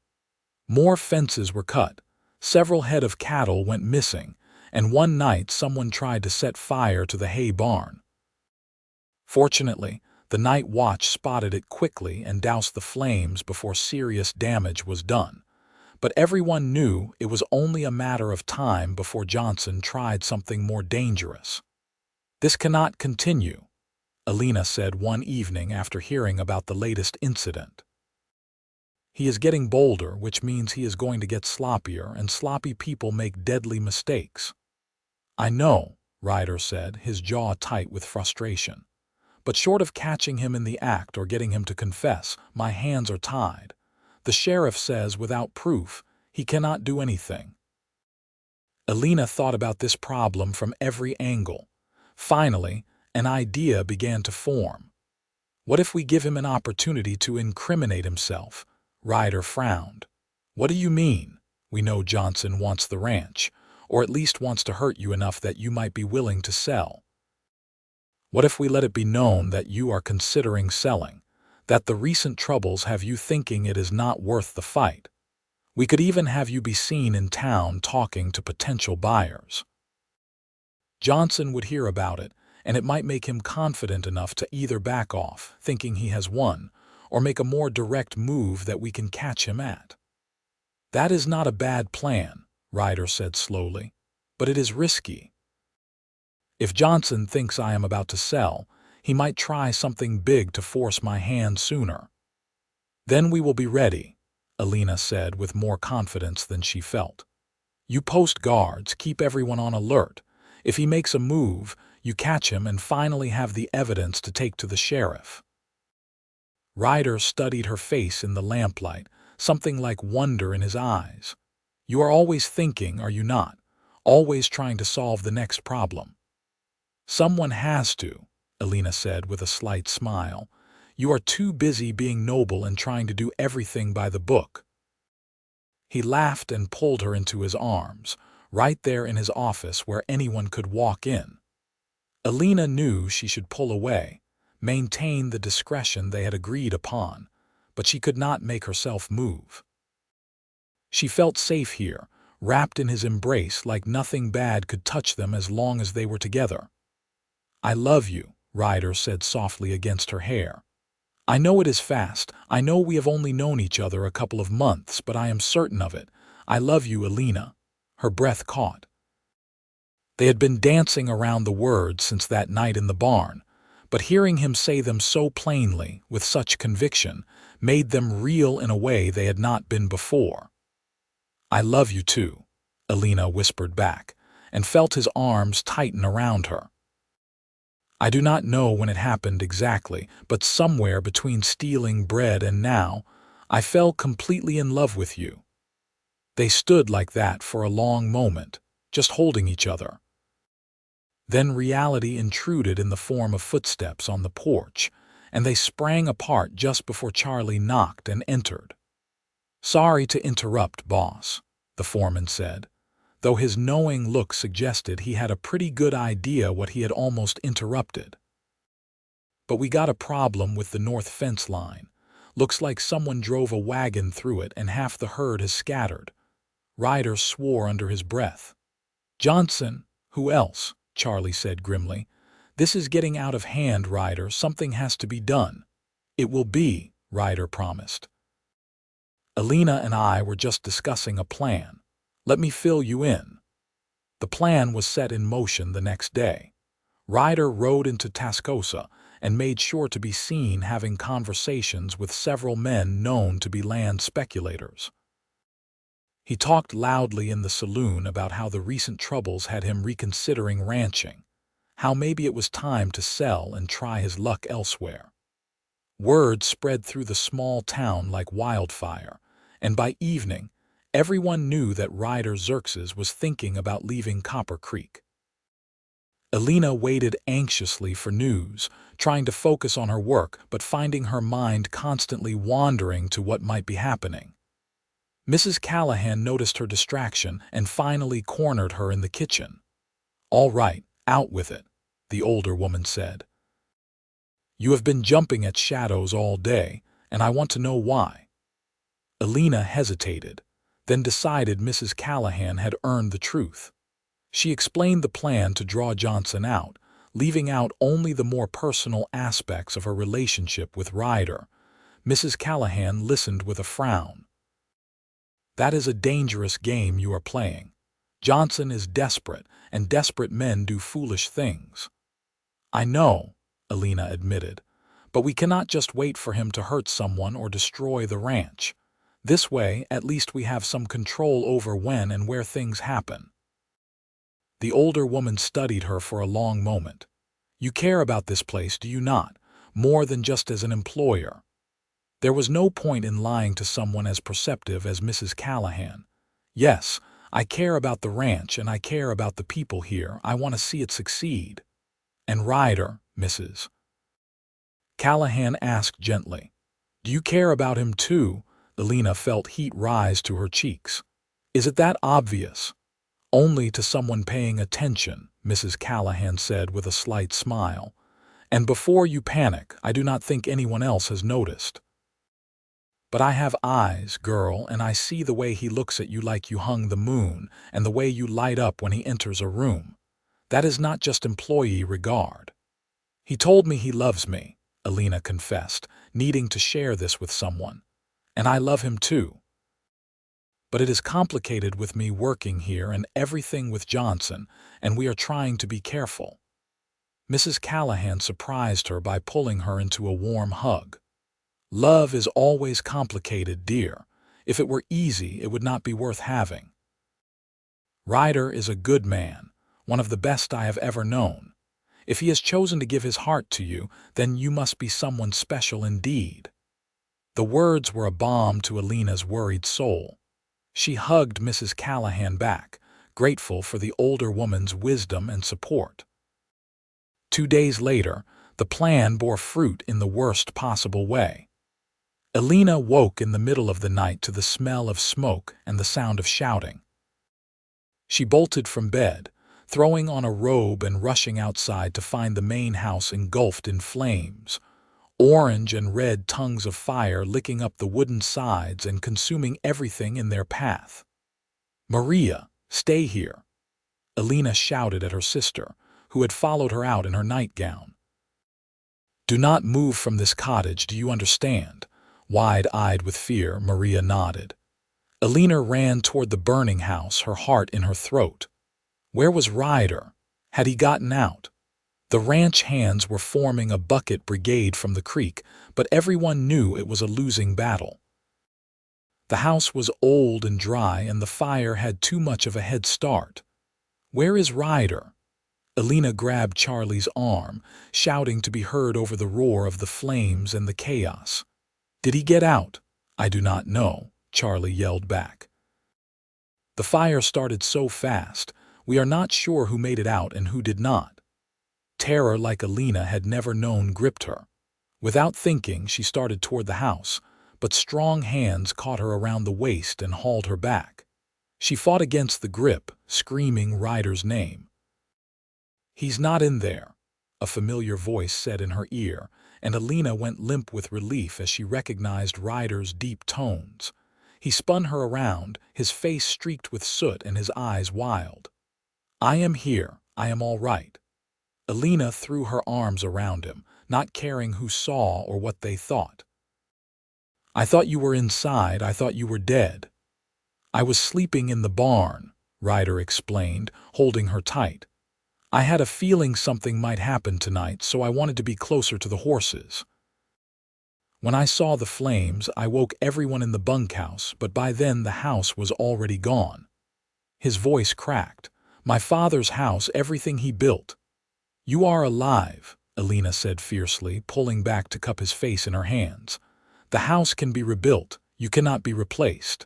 More fences were cut, several head of cattle went missing, and one night someone tried to set fire to the hay barn. Fortunately, the night watch spotted it quickly and doused the flames before serious damage was done. But everyone knew it was only a matter of time before Johnson tried something more dangerous. "This cannot continue," Elena said one evening after hearing about the latest incident. "He is getting bolder, which means he is going to get sloppier, and sloppy people make deadly mistakes." "I know," Ryder said, his jaw tight with frustration. "But short of catching him in the act or getting him to confess, my hands are tied. The sheriff says without proof, he cannot do anything." Elena thought about this problem from every angle. Finally, an idea began to form. "What if we give him an opportunity to incriminate himself?" Ryder frowned. "What do you mean? We know Johnson wants the ranch, or at least wants to hurt you enough that you might be willing to sell. What if we let it be known that you are considering selling, that the recent troubles have you thinking it is not worth the fight? We could even have you be seen in town talking to potential buyers. Johnson would hear about it, and it might make him confident enough to either back off, thinking he has won, or make a more direct move that we can catch him at." "That is not a bad plan," Ryder said slowly, "but it is risky. If Johnson thinks I am about to sell, he might try something big to force my hand sooner." "Then we will be ready," Elena said with more confidence than she felt. "You post guards, keep everyone on alert. If he makes a move, you catch him and finally have the evidence to take to the sheriff." Ryder studied her face in the lamplight, something like wonder in his eyes. "You are always thinking, are you not? Always trying to solve the next problem." "Someone has to," Elena said with a slight smile. "You are too busy being noble and trying to do everything by the book." He laughed and pulled her into his arms, right there in his office where anyone could walk in. Elena knew she should pull away, maintain the discretion they had agreed upon, but she could not make herself move. She felt safe here, wrapped in his embrace like nothing bad could touch them as long as they were together. "I love you," Ryder said softly against her hair. "I know it is fast. I know we have only known each other a couple of months, but I am certain of it. I love you, Elena." Her breath caught. They had been dancing around the words since that night in the barn, but hearing him say them so plainly, with such conviction, made them real in a way they had not been before. "I love you too," Elena whispered back, and felt his arms tighten around her. "I do not know when it happened exactly, but somewhere between stealing bread and now, I fell completely in love with you." They stood like that for a long moment, just holding each other. Then reality intruded in the form of footsteps on the porch, and they sprang apart just before Charlie knocked and entered. "Sorry to interrupt, boss," the foreman said, though his knowing look suggested he had a pretty good idea what he had almost interrupted. "But we got a problem with the north fence line. Looks like someone drove a wagon through it and half the herd has scattered." Ryder swore under his breath. "Johnson, who else?" Charlie said grimly. "This is getting out of hand, Ryder. Something has to be done." "It will be," Ryder promised. "Elena and I were just discussing a plan. Let me fill you in." The plan was set in motion the next day. Ryder rode into Tascosa and made sure to be seen having conversations with several men known to be land speculators. He talked loudly in the saloon about how the recent troubles had him reconsidering ranching, how maybe it was time to sell and try his luck elsewhere. Word spread through the small town like wildfire, and by evening, everyone knew that Ryder Xerxes was thinking about leaving Copper Creek. Elena waited anxiously for news, trying to focus on her work but finding her mind constantly wandering to what might be happening. Mrs. Callahan noticed her distraction and finally cornered her in the kitchen. "All right, out with it," the older woman said. "You have been jumping at shadows all day, and I want to know why." Elena hesitated, then decided Mrs. Callahan had earned the truth. She explained the plan to draw Johnson out, leaving out only the more personal aspects of her relationship with Ryder. Mrs. Callahan listened with a frown. "That is a dangerous game you are playing. Johnson is desperate, and desperate men do foolish things." "I know," Elena admitted, "but we cannot just wait for him to hurt someone or destroy the ranch. This way, at least we have some control over when and where things happen." The older woman studied her for a long moment. "You care about this place, do you not? More than just as an employer?" There was no point in lying to someone as perceptive as Mrs. Callahan. "Yes, I care about the ranch and I care about the people here. I want to see it succeed." "And Ryder, Mrs. Callahan asked gently. "Do you care about him too?" Elena felt heat rise to her cheeks. "Is it that obvious?" "Only to someone paying attention," Mrs. Callahan said with a slight smile. "And before you panic, I do not think anyone else has noticed. But I have eyes, girl, and I see the way he looks at you like you hung the moon, and the way you light up when he enters a room. That is not just employee regard." "He told me he loves me," Elena confessed, needing to share this with someone. "And I love him too. But it is complicated with me working here and everything with Johnson, and we are trying to be careful." Mrs. Callahan surprised her by pulling her into a warm hug. "Love is always complicated, dear. If it were easy, it would not be worth having. Ryder is a good man, one of the best I have ever known. If he has chosen to give his heart to you, then you must be someone special indeed." The words were a balm to Elena's worried soul. She hugged Mrs. Callahan back, grateful for the older woman's wisdom and support. 2 days later, the plan bore fruit in the worst possible way. Elena woke in the middle of the night to the smell of smoke and the sound of shouting. She bolted from bed, throwing on a robe and rushing outside to find the main house engulfed in flames, orange and red tongues of fire licking up the wooden sides and consuming everything in their path. "Maria, stay here," Elena shouted at her sister, who had followed her out in her nightgown. "Do not move from this cottage, do you understand?" Wide-eyed with fear, Maria nodded. Elena ran toward the burning house, her heart in her throat. Where was Ryder? Had he gotten out? The ranch hands were forming a bucket brigade from the creek, but everyone knew it was a losing battle. The house was old and dry, and the fire had too much of a head start. "Where is Ryder?" Elena grabbed Charlie's arm, shouting to be heard over the roar of the flames and the chaos. "Did he get out? I do not know, Charlie yelled back. The fire started so fast, we are not sure who made it out and who did not. Terror like Elena had never known gripped her. Without thinking, she started toward the house, but strong hands caught her around the waist and hauled her back. She fought against the grip, screaming Ryder's name. "He's not in there," a familiar voice said in her ear, and Elena went limp with relief as she recognized Ryder's deep tones. He spun her around, his face streaked with soot and his eyes wild. "I am here. I am all right." Elena threw her arms around him, not caring who saw or what they thought. "I thought you were inside. I thought you were dead." "I was sleeping in the barn," Ryder explained, holding her tight. "I had a feeling something might happen tonight, so I wanted to be closer to the horses. When I saw the flames, I woke everyone in the bunkhouse, but by then the house was already gone." His voice cracked. "My father's house, everything he built." "You are alive," Elena said fiercely, pulling back to cup his face in her hands. "The house can be rebuilt. You cannot be replaced."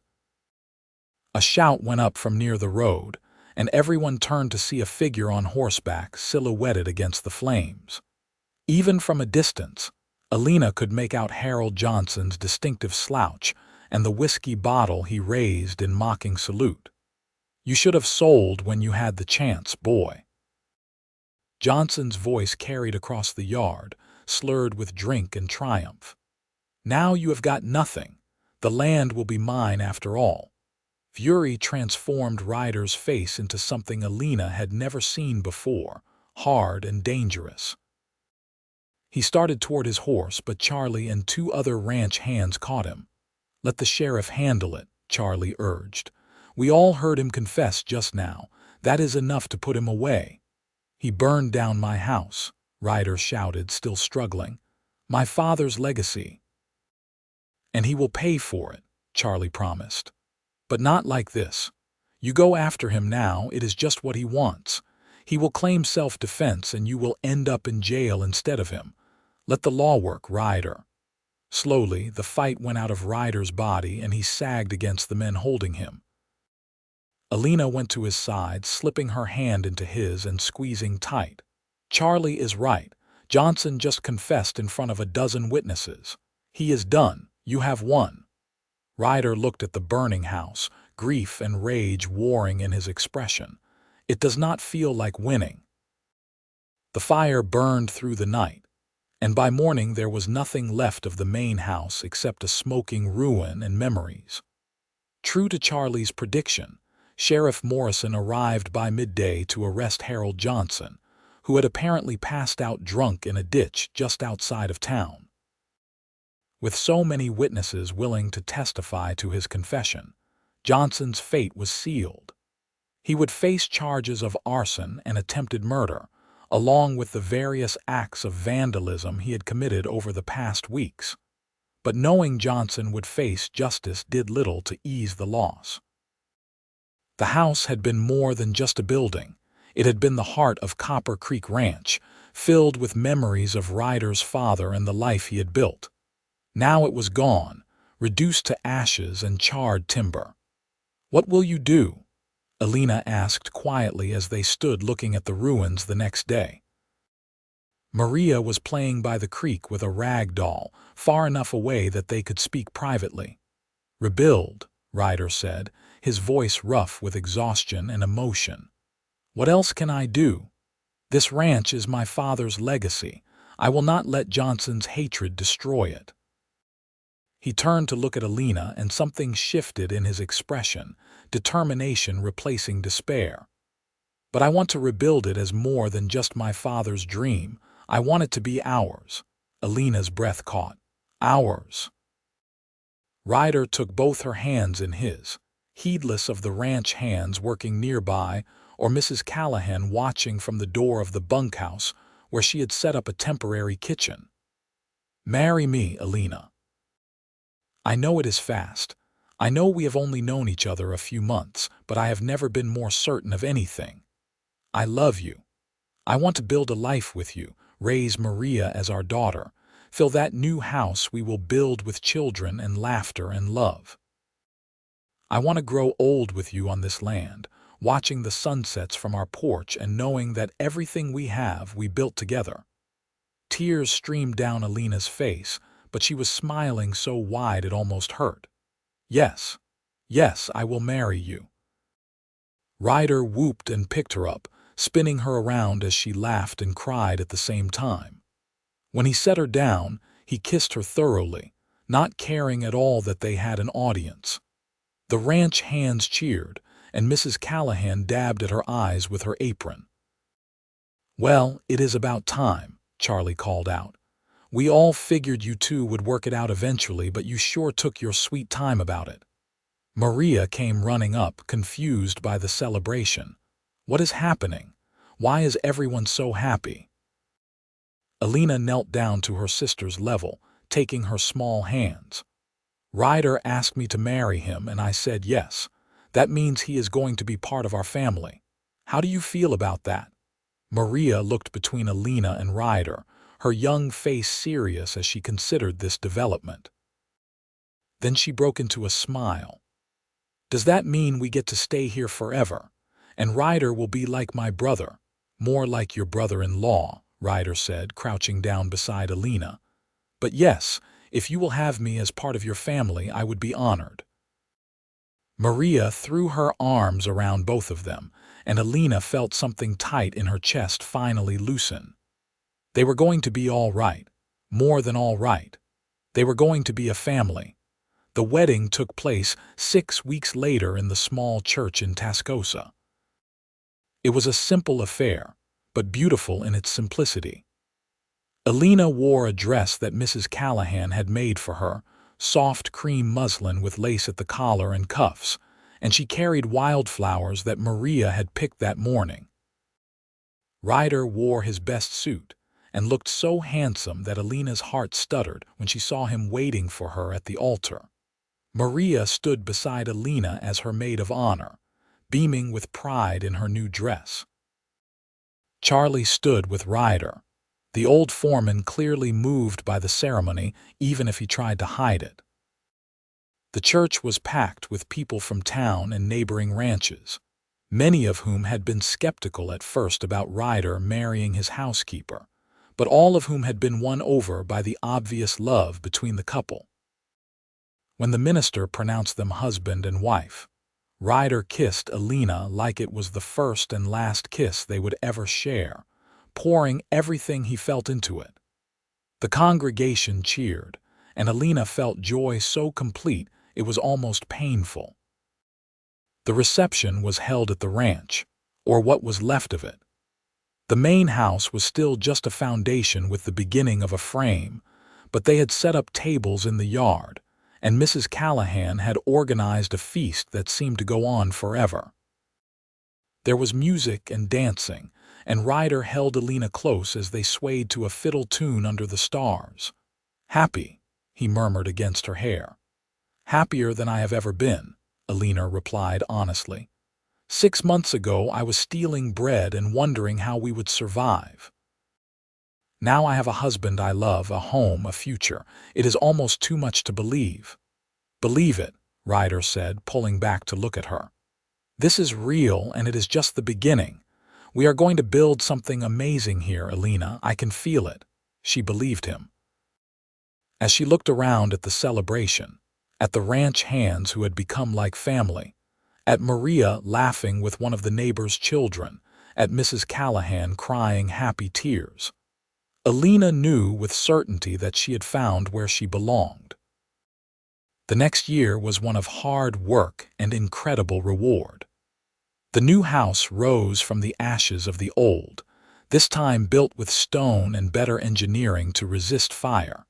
A shout went up from near the road, and everyone turned to see a figure on horseback silhouetted against the flames. Even from a distance, Elena could make out Harold Johnson's distinctive slouch and the whiskey bottle he raised in mocking salute. "You should have sold when you had the chance, boy." Johnson's voice carried across the yard, slurred with drink and triumph. "Now you have got nothing. The land will be mine after all." Fury transformed Ryder's face into something Elena had never seen before, hard and dangerous. He started toward his horse, but Charlie and two other ranch hands caught him. "Let the sheriff handle it," Charlie urged. "We all heard him confess just now. That is enough to put him away." "He burned down my house," Ryder shouted, still struggling. "My father's legacy." "And he will pay for it," Charlie promised. "But not like this. You go after him now, it is just what he wants. He will claim self-defense and you will end up in jail instead of him. Let the law work, Ryder." Slowly, the fight went out of Ryder's body and he sagged against the men holding him. Elena went to his side, slipping her hand into his and squeezing tight. "Charlie is right. Johnson just confessed in front of a dozen witnesses. He is done. You have won." Ryder looked at the burning house, grief and rage warring in his expression. "It does not feel like winning." The fire burned through the night, and by morning there was nothing left of the main house except a smoking ruin and memories. True to Charlie's prediction, Sheriff Morrison arrived by midday to arrest Harold Johnson, who had apparently passed out drunk in a ditch just outside of town. With so many witnesses willing to testify to his confession, Johnson's fate was sealed. He would face charges of arson and attempted murder, along with the various acts of vandalism he had committed over the past weeks. But knowing Johnson would face justice did little to ease the loss. The house had been more than just a building. It had been the heart of Copper Creek Ranch, filled with memories of Ryder's father and the life he had built. Now it was gone, reduced to ashes and charred timber. "What will you do?" Elena asked quietly as they stood looking at the ruins the next day. Maria was playing by the creek with a rag doll, far enough away that they could speak privately. "Rebuild," Ryder said, his voice rough with exhaustion and emotion. "What else can I do? This ranch is my father's legacy. I will not let Johnson's hatred destroy it." He turned to look at Elena and something shifted in his expression, determination replacing despair. "But I want to rebuild it as more than just my father's dream. I want it to be ours." Elena's breath caught. "Ours." Ryder took both her hands in his, heedless of the ranch hands working nearby or Mrs. Callahan watching from the door of the bunkhouse where she had set up a temporary kitchen. "Marry me, Elena. I know it is fast. I know we have only known each other a few months, but I have never been more certain of anything. I love you. I want to build a life with you, raise Maria as our daughter, Fill that new house we will build with children and laughter and love. I want to grow old with you on this land, watching the sunsets from our porch and knowing that everything we have we built together." Tears streamed down Elena's face, but she was smiling so wide it almost hurt. "Yes, yes, I will marry you." Ryder whooped and picked her up, spinning her around as she laughed and cried at the same time. When he set her down, he kissed her thoroughly, not caring at all that they had an audience. The ranch hands cheered, and Mrs. Callahan dabbed at her eyes with her apron. "Well, it is about time," Charlie called out. "We all figured you two would work it out eventually, but you sure took your sweet time about it." Maria came running up, confused by the celebration. "What is happening? Why is everyone so happy?" Elena knelt down to her sister's level, taking her small hands. "Ryder asked me to marry him, and I said yes. That means he is going to be part of our family. How do you feel about that?" Maria looked between Elena and Ryder, her young face serious as she considered this development. Then she broke into a smile. "Does that mean we get to stay here forever? And Ryder will be like my brother, more like your brother-in-law," Ryder said, crouching down beside Elena. "But yes, if you will have me as part of your family, I would be honored." Maria threw her arms around both of them, and Elena felt something tight in her chest finally loosen. They were going to be all right, more than all right. They were going to be a family. The wedding took place 6 weeks later in the small church in Tascosa. It was a simple affair, but beautiful in its simplicity. Elena wore a dress that Mrs. Callahan had made for her, soft cream muslin with lace at the collar and cuffs, and she carried wildflowers that Maria had picked that morning. Ryder wore his best suit and looked so handsome that Elena's heart stuttered when she saw him waiting for her at the altar. Maria stood beside Elena as her maid of honor, beaming with pride in her new dress. Charlie stood with Ryder, the old foreman clearly moved by the ceremony, even if he tried to hide it. The church was packed with people from town and neighboring ranches, many of whom had been skeptical at first about Ryder marrying his housekeeper, but all of whom had been won over by the obvious love between the couple. When the minister pronounced them husband and wife, Ryder kissed Elena like it was the first and last kiss they would ever share, pouring everything he felt into it. The congregation cheered, and Elena felt joy so complete it was almost painful. The reception was held at the ranch, or what was left of it. The main house was still just a foundation with the beginning of a frame, but they had set up tables in the yard, and Mrs. Callahan had organized a feast that seemed to go on forever. There was music and dancing, and Ryder held Elena close as they swayed to a fiddle tune under the stars. "Happy," he murmured against her hair. "Happier than I have ever been," Elena replied honestly. 6 months ago I was stealing bread and wondering how we would survive. Now I have a husband I love, a home, a future. It is almost too much to believe." "Believe it," Ryder said, pulling back to look at her. "This is real, and it is just the beginning. We are going to build something amazing here, Elena. I can feel it." She believed him. As she looked around at the celebration, at the ranch hands who had become like family, at Maria laughing with one of the neighbor's children, at Mrs. Callahan crying happy tears, Elena knew with certainty that she had found where she belonged. The next year was one of hard work and incredible reward. The new house rose from the ashes of the old, this time built with stone and better engineering to resist fire.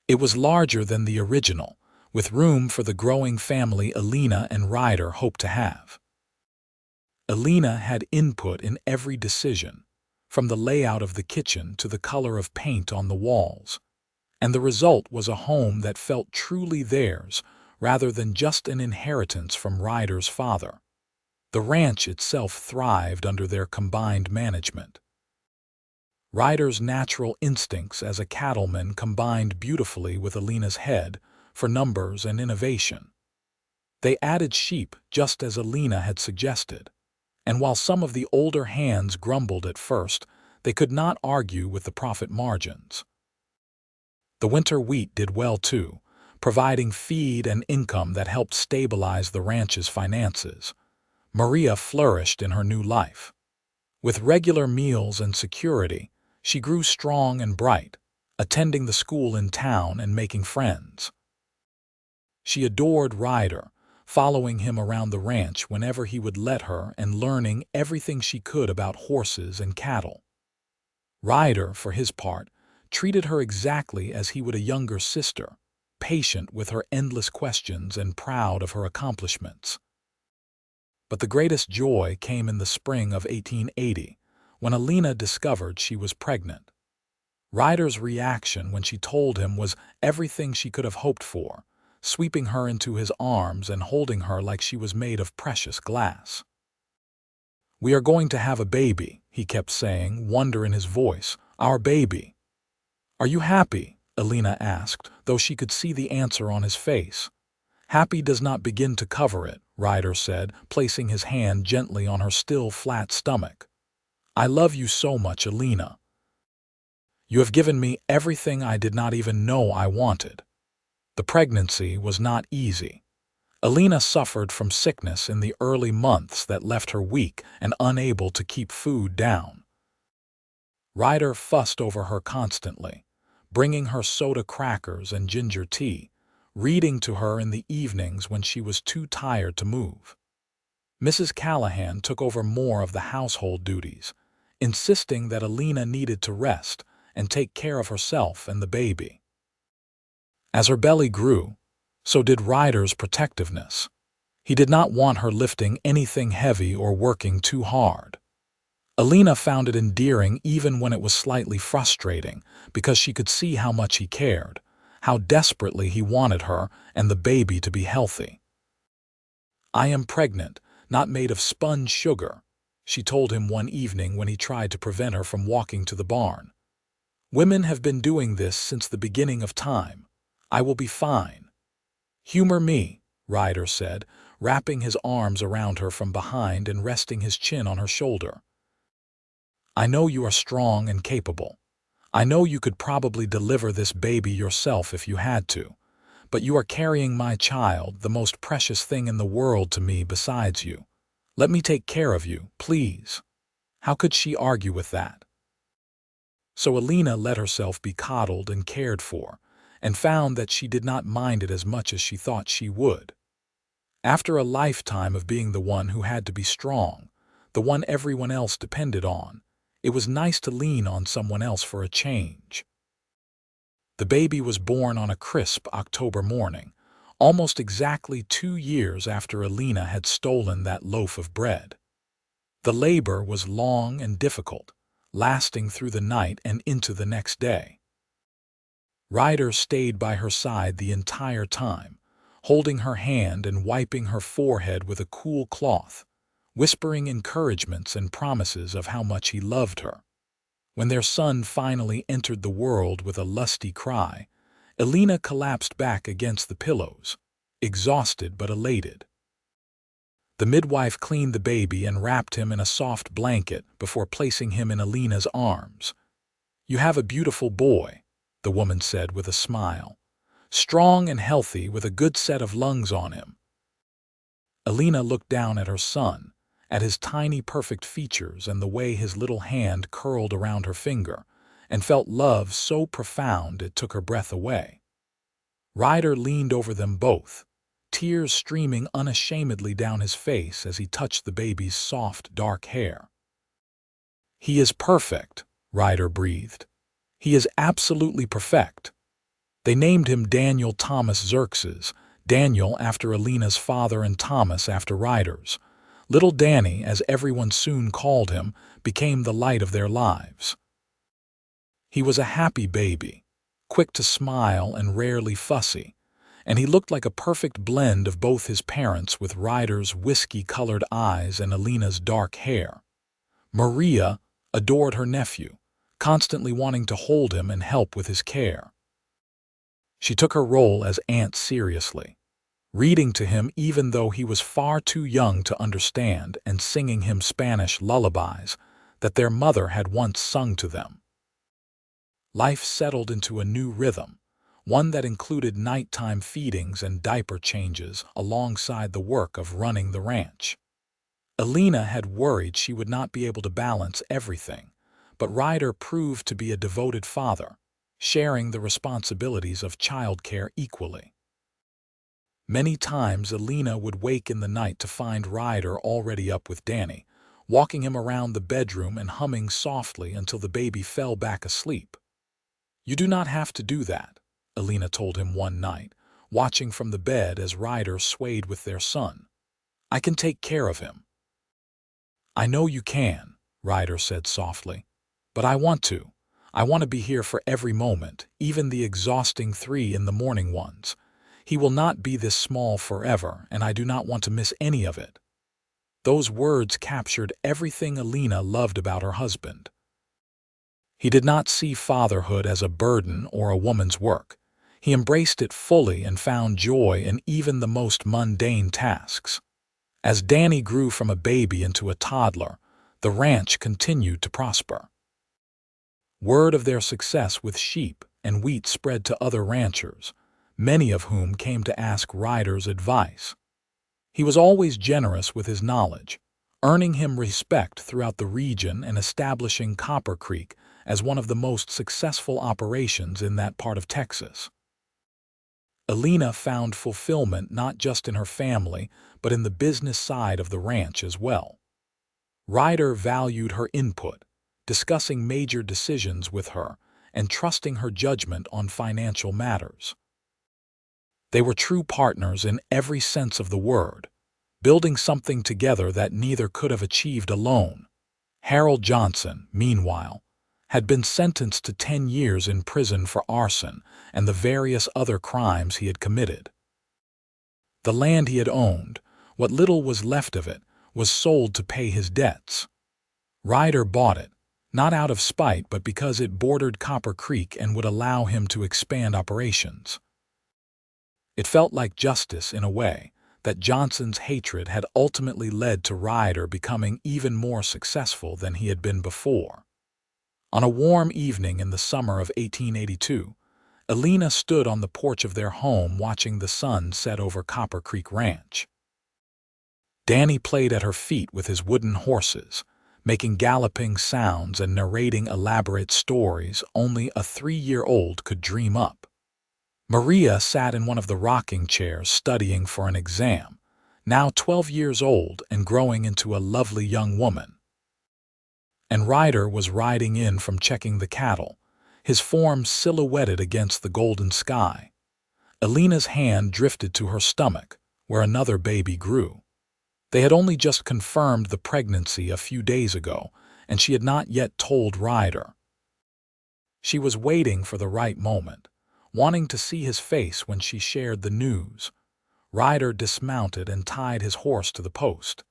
It was larger than the original, with room for the growing family Elena and Ryder hoped to have. Elena had input in every decision, from the layout of the kitchen to the color of paint on the walls, and the result was a home that felt truly theirs rather than just an inheritance from Ryder's father. The ranch itself thrived under their combined management. Ryder's natural instincts as a cattleman combined beautifully with Elena's head for numbers and innovation. They added sheep just as Elena had suggested, and while some of the older hands grumbled at first, they could not argue with the profit margins. The winter wheat did well too, providing feed and income that helped stabilize the ranch's finances. Maria flourished in her new life. With regular meals and security, she grew strong and bright, attending the school in town and making friends. She adored Ryder, following him around the ranch whenever he would let her and learning everything she could about horses and cattle. Ryder, for his part, treated her exactly as he would a younger sister, patient with her endless questions and proud of her accomplishments. But the greatest joy came in the spring of 1880, when Elena discovered she was pregnant. Ryder's reaction when she told him was everything she could have hoped for, sweeping her into his arms and holding her like she was made of precious glass. "We are going to have a baby," he kept saying, wonder in his voice. "Our baby." "Are you happy?" Elena asked, though she could see the answer on his face. "Happy does not begin to cover it," Ryder said, placing his hand gently on her still flat stomach. "I love you so much, Elena. You have given me everything I did not even know I wanted." The pregnancy was not easy. Elena suffered from sickness in the early months that left her weak and unable to keep food down. Ryder fussed over her constantly, bringing her soda crackers and ginger tea, reading to her in the evenings when she was too tired to move. Mrs. Callahan took over more of the household duties, insisting that Elena needed to rest and take care of herself and the baby. As her belly grew, so did Ryder's protectiveness. He did not want her lifting anything heavy or working too hard. Elena found it endearing even when it was slightly frustrating, because she could see how much he cared, how desperately he wanted her and the baby to be healthy. "I am pregnant, not made of sponge sugar," she told him one evening when he tried to prevent her from walking to the barn. "Women have been doing this since the beginning of time. I will be fine." "Humor me," Ryder said, wrapping his arms around her from behind and resting his chin on her shoulder. "I know you are strong and capable. I know you could probably deliver this baby yourself if you had to, but you are carrying my child, the most precious thing in the world to me besides you. Let me take care of you, please." How could she argue with that? So Elena let herself be coddled and cared for, and found that she did not mind it as much as she thought she would. After a lifetime of being the one who had to be strong, the one everyone else depended on, it was nice to lean on someone else for a change. The baby was born on a crisp October morning, almost exactly 2 years after Elena had stolen that loaf of bread. The labor was long and difficult, lasting through the night and into the next day. Ryder stayed by her side the entire time, holding her hand and wiping her forehead with a cool cloth, whispering encouragements and promises of how much he loved her. When their son finally entered the world with a lusty cry, Elena collapsed back against the pillows, exhausted but elated. The midwife cleaned the baby and wrapped him in a soft blanket before placing him in Elena's arms. "You have a beautiful boy," the woman said with a smile. "Strong and healthy with a good set of lungs on him." Elena looked down at her son, at his tiny perfect features and the way his little hand curled around her finger, and felt love so profound it took her breath away. Ryder leaned over them both, tears streaming unashamedly down his face as he touched the baby's soft, dark hair. "He is perfect," Ryder breathed. "He is absolutely perfect." They named him Daniel Thomas Xerxes, Daniel after Elena's father and Thomas after Ryder's. Little Danny, as everyone soon called him, became the light of their lives. He was a happy baby, quick to smile and rarely fussy, and he looked like a perfect blend of both his parents with Ryder's whiskey-colored eyes and Elena's dark hair. Maria adored her nephew, constantly wanting to hold him and help with his care. She took her role as aunt seriously, reading to him even though he was far too young to understand and singing him Spanish lullabies that their mother had once sung to them. Life settled into a new rhythm, one that included nighttime feedings and diaper changes alongside the work of running the ranch. Elena had worried she would not be able to balance everything, but Ryder proved to be a devoted father, sharing the responsibilities of childcare equally. Many times Elena would wake in the night to find Ryder already up with Danny, walking him around the bedroom and humming softly until the baby fell back asleep. "You do not have to do that," Elena told him one night, watching from the bed as Ryder swayed with their son. "I can take care of him." "I know you can," Ryder said softly, "but I want to. I want to be here for every moment, even the exhausting 3 in the morning ones. He will not be this small forever, and I do not want to miss any of it." Those words captured everything Elena loved about her husband. He did not see fatherhood as a burden or a woman's work. He embraced it fully and found joy in even the most mundane tasks. As Danny grew from a baby into a toddler, the ranch continued to prosper. Word of their success with sheep and wheat spread to other ranchers, many of whom came to ask Ryder's advice. He was always generous with his knowledge, earning him respect throughout the region and establishing Copper Creek as one of the most successful operations in that part of Texas. Elena found fulfillment not just in her family, but in the business side of the ranch as well. Ryder valued her input, discussing major decisions with her and trusting her judgment on financial matters. They were true partners in every sense of the word, building something together that neither could have achieved alone. Harold Johnson, meanwhile, had been sentenced to 10 years in prison for arson and the various other crimes he had committed. The land he had owned, what little was left of it, was sold to pay his debts. Ryder bought it, not out of spite but because it bordered Copper Creek and would allow him to expand operations. It felt like justice in a way, that Johnson's hatred had ultimately led to Ryder becoming even more successful than he had been before. On a warm evening in the summer of 1882, Elena stood on the porch of their home watching the sun set over Copper Creek Ranch. Danny played at her feet with his wooden horses, making galloping sounds and narrating elaborate stories only a 3-year-old could dream up. Maria sat in one of the rocking chairs studying for an exam, now 12 years old and growing into a lovely young woman. And Ryder was riding in from checking the cattle, his form silhouetted against the golden sky. Elena's hand drifted to her stomach, where another baby grew. They had only just confirmed the pregnancy a few days ago, and she had not yet told Ryder. She was waiting for the right moment, wanting to see his face when she shared the news. Ryder dismounted and tied his horse to the post,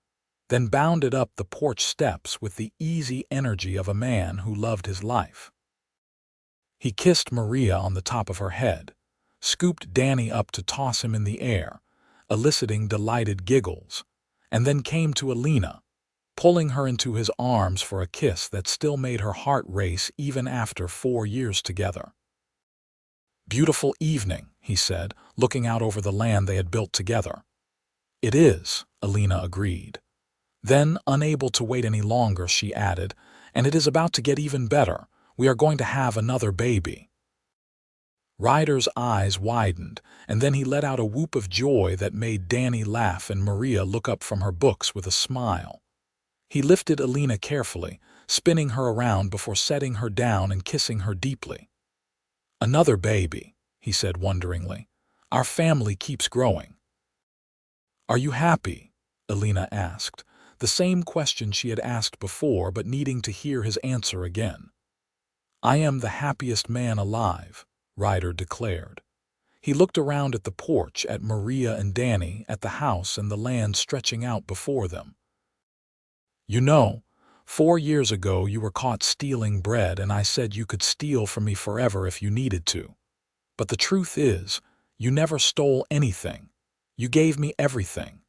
then bounded up the porch steps with the easy energy of a man who loved his life. He kissed Maria on the top of her head, scooped Danny up to toss him in the air, eliciting delighted giggles, and then came to Elena, pulling her into his arms for a kiss that still made her heart race even after 4 years together. "Beautiful evening," he said, looking out over the land they had built together. "It is," Elena agreed. Then, unable to wait any longer, she added, "and it is about to get even better. We are going to have another baby." Ryder's eyes widened, and then he let out a whoop of joy that made Danny laugh and Maria look up from her books with a smile. He lifted Elena carefully, spinning her around before setting her down and kissing her deeply. "Another baby," he said wonderingly. "Our family keeps growing." "Are you happy?" Elena asked, the same question she had asked before but needing to hear his answer again. "I am the happiest man alive," Ryder declared. He looked around at the porch, at Maria and Danny, at the house and the land stretching out before them. "You know, 4 years ago you were caught stealing bread and I said you could steal from me forever if you needed to. But the truth is, you never stole anything. You gave me everything.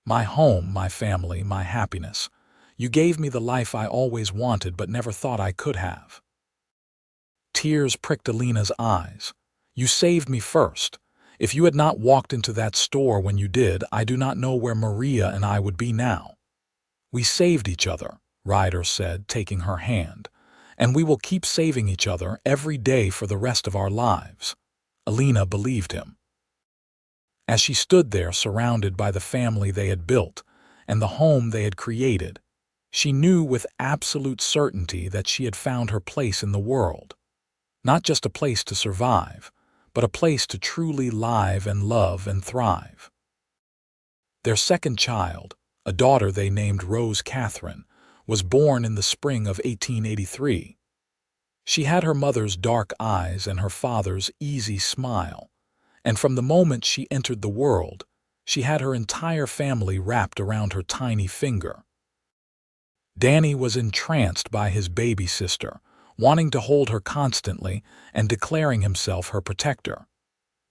My home, my family, my happiness. You gave me the life I always wanted but never thought I could have. Tears pricked Elena's eyes. You saved me first. If you had not walked into that store when you did, I do not know where Maria and I would be now. We saved each other, Ryder said, taking her hand, and we will keep saving each other every day for the rest of our lives. Elena believed him. As she stood there surrounded by the family they had built and the home they had created, she knew with absolute certainty that she had found her place in the world. Not just a place to survive, but a place to truly live and love and thrive. Their second child, a daughter they named Rose Catherine, was born in the spring of 1883. She had her mother's dark eyes and her father's easy smile, and from the moment she entered the world, she had her entire family wrapped around her tiny finger. Danny was entranced by his baby sister, wanting to hold her constantly and declaring himself her protector.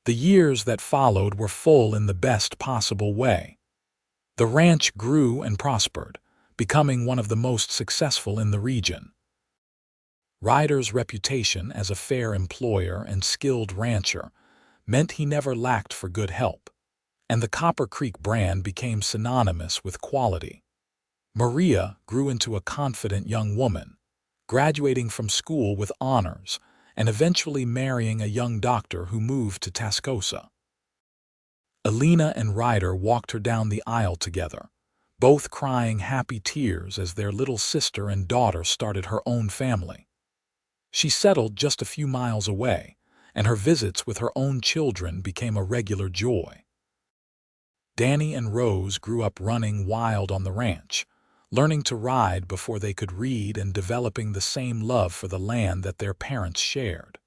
The years that followed were full in the best possible way. The ranch grew and prospered, becoming one of the most successful in the region. Ryder's reputation as a fair employer and skilled rancher meant he never lacked for good help, and the Copper Creek brand became synonymous with quality. Maria grew into a confident young woman, graduating from school with honors and eventually marrying a young doctor who moved to Tascosa. Elena and Ryder walked her down the aisle together, both crying happy tears as their little sister and daughter started her own family. She settled just a few miles away, and her visits with her own children became a regular joy. Danny and Rose grew up running wild on the ranch, learning to ride before they could read and developing the same love for the land that their parents shared.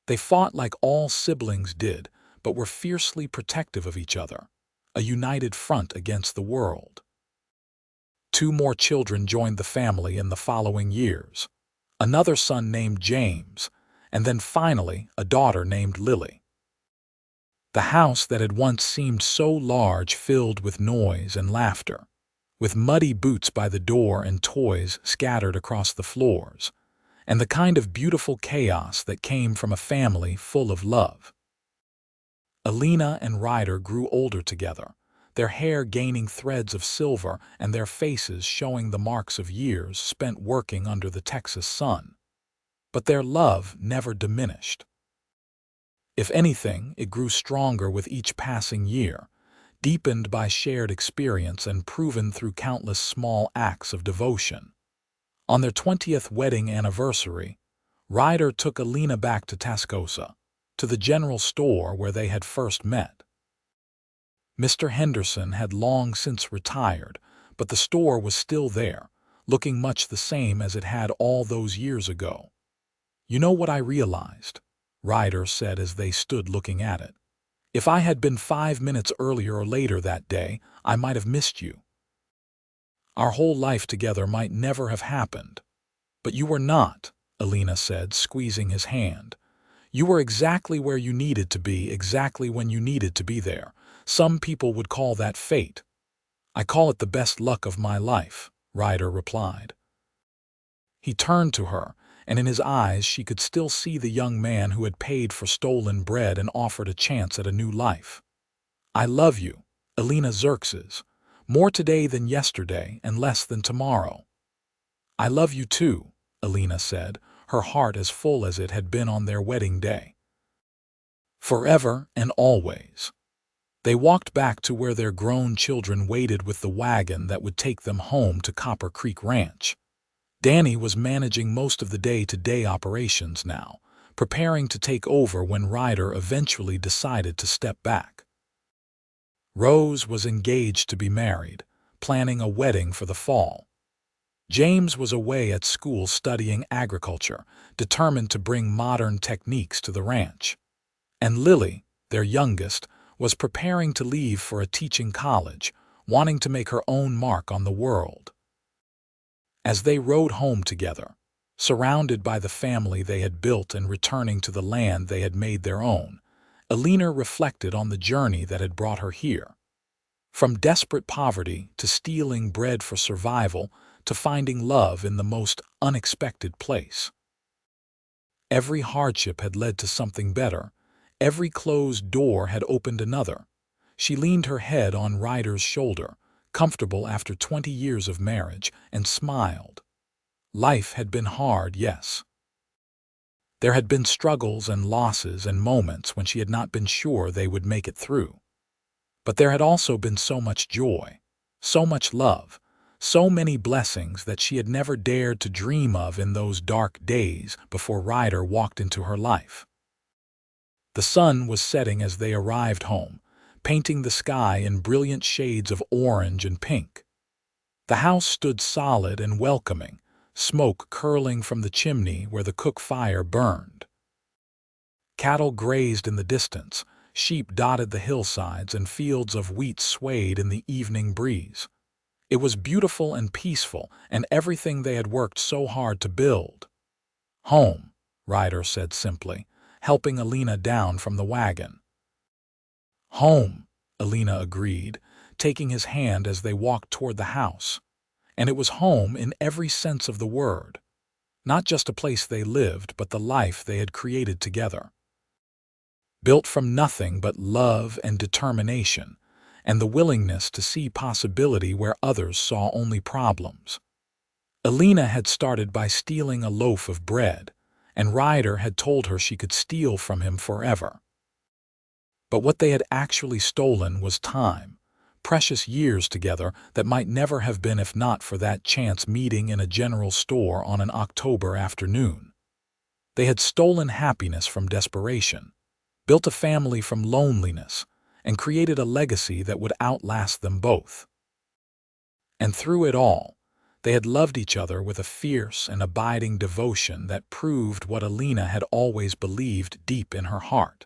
They fought like all siblings did, but were fiercely protective of each other, a united front against the world. 2 more children joined the family in the following years, another son named James, and then finally a daughter named Lily. The house that had once seemed so large filled with noise and laughter, with muddy boots by the door and toys scattered across the floors, and the kind of beautiful chaos that came from a family full of love. Elena and Ryder grew older together, their hair gaining threads of silver and their faces showing the marks of years spent working under the Texas sun. But their love never diminished. If anything, it grew stronger with each passing year, deepened by shared experience and proven through countless small acts of devotion. On their 20th wedding anniversary, Ryder took Elena back to Tascosa, to the general store where they had first met. Mr. Henderson had long since retired, but the store was still there, looking much the same as it had all those years ago. "You know what I realized?" Ryder said as they stood looking at it. "If I had been 5 minutes earlier or later that day, I might have missed you. Our whole life together might never have happened. But you were not," Elena said, squeezing his hand. "You were exactly where you needed to be, exactly when you needed to be there. Some people would call that fate. I call it the best luck of my life," Ryder replied. He turned to her, and in his eyes she could still see the young man who had paid for stolen bread and offered a chance at a new life. "I love you, Elena Xerxes, more today than yesterday and less than tomorrow." "I love you too," Elena said, her heart as full as it had been on their wedding day. Forever and always. They walked back to where their grown children waited with the wagon that would take them home to Copper Creek Ranch. Danny was managing most of the day-to-day operations now, preparing to take over when Ryder eventually decided to step back. Rose was engaged to be married, planning a wedding for the fall. James was away at school studying agriculture, determined to bring modern techniques to the ranch. And Lily, their youngest, was preparing to leave for a teaching college, wanting to make her own mark on the world. As they rode home together, surrounded by the family they had built and returning to the land they had made their own, Elena reflected on the journey that had brought her here. From desperate poverty to stealing bread for survival to finding love in the most unexpected place. Every hardship had led to something better. Every closed door had opened another. She leaned her head on Ryder's shoulder, comfortable after 20 years of marriage, and smiled. Life had been hard, yes. There had been struggles and losses and moments when she had not been sure they would make it through. But there had also been so much joy, so much love, so many blessings that she had never dared to dream of in those dark days before Ryder walked into her life. The sun was setting as they arrived home, painting the sky in brilliant shades of orange and pink. The house stood solid and welcoming, smoke curling from the chimney where the cook fire burned. Cattle grazed in the distance, sheep dotted the hillsides, and fields of wheat swayed in the evening breeze. It was beautiful and peaceful, and everything they had worked so hard to build. "Home," Ryder said simply, helping Elena down from the wagon. "Home," Elena agreed, taking his hand as they walked toward the house. And it was home in every sense of the word. Not just a place they lived, but the life they had created together. Built from nothing but love and determination, and the willingness to see possibility where others saw only problems. Elena had started by stealing a loaf of bread, and Ryder had told her she could steal from him forever. But what they had actually stolen was time, precious years together that might never have been if not for that chance meeting in a general store on an October afternoon. They had stolen happiness from desperation, built a family from loneliness, and created a legacy that would outlast them both. And through it all, they had loved each other with a fierce and abiding devotion that proved what Elena had always believed deep in her heart.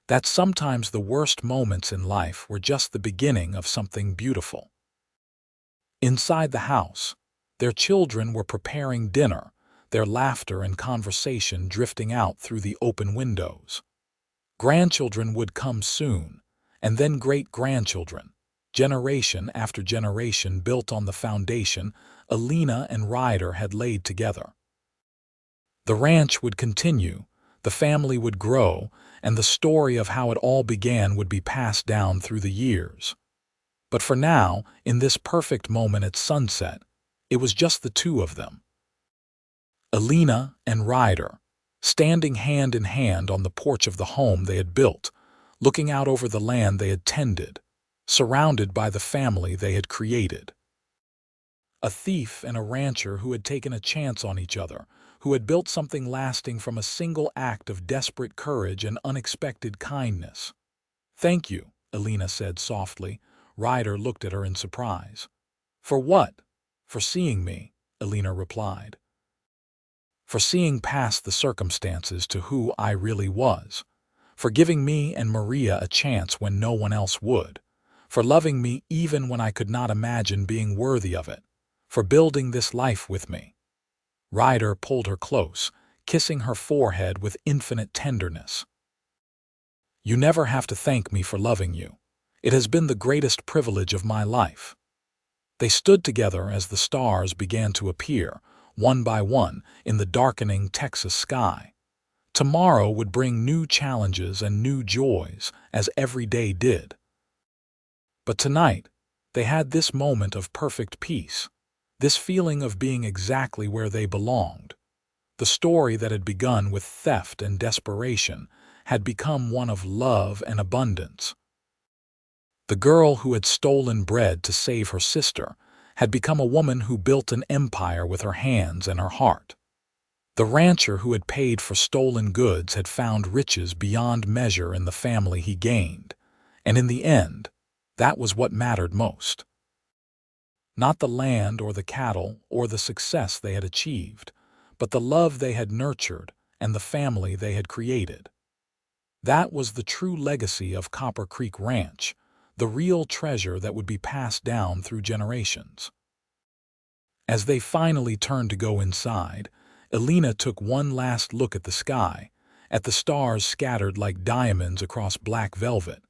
That sometimes the worst moments in life were just the beginning of something beautiful. Inside the house, their children were preparing dinner, their laughter and conversation drifting out through the open windows. Grandchildren would come soon, and then great-grandchildren, generation after generation built on the foundation Elena and Ryder had laid together. The ranch would continue, the family would grow, and the story of how it all began would be passed down through the years. But for now, in this perfect moment at sunset, it was just the two of them. Elena and Ryder, standing hand in hand on the porch of the home they had built, looking out over the land they had tended, surrounded by the family they had created. A thief and a rancher who had taken a chance on each other, who had built something lasting from a single act of desperate courage and unexpected kindness. "Thank you," Elena said softly. Ryder looked at her in surprise. "For what?" "For seeing me," Elena replied. "For seeing past the circumstances to who I really was. For giving me and Maria a chance when no one else would. For loving me even when I could not imagine being worthy of it. For building this life with me." Ryder pulled her close, kissing her forehead with infinite tenderness. "You never have to thank me for loving you. It has been the greatest privilege of my life." They stood together as the stars began to appear, one by one, in the darkening Texas sky. Tomorrow would bring new challenges and new joys, as every day did. But tonight, they had this moment of perfect peace, this feeling of being exactly where they belonged. The story that had begun with theft and desperation had become one of love and abundance. The girl who had stolen bread to save her sister had become a woman who built an empire with her hands and her heart. The rancher who had paid for stolen goods had found riches beyond measure in the family he gained, and in the end, that was what mattered most. Not the land or the cattle or the success they had achieved, but the love they had nurtured and the family they had created. That was the true legacy of Copper Creek Ranch, the real treasure that would be passed down through generations. As they finally turned to go inside, Elena took one last look at the sky, at the stars scattered like diamonds across black velvet.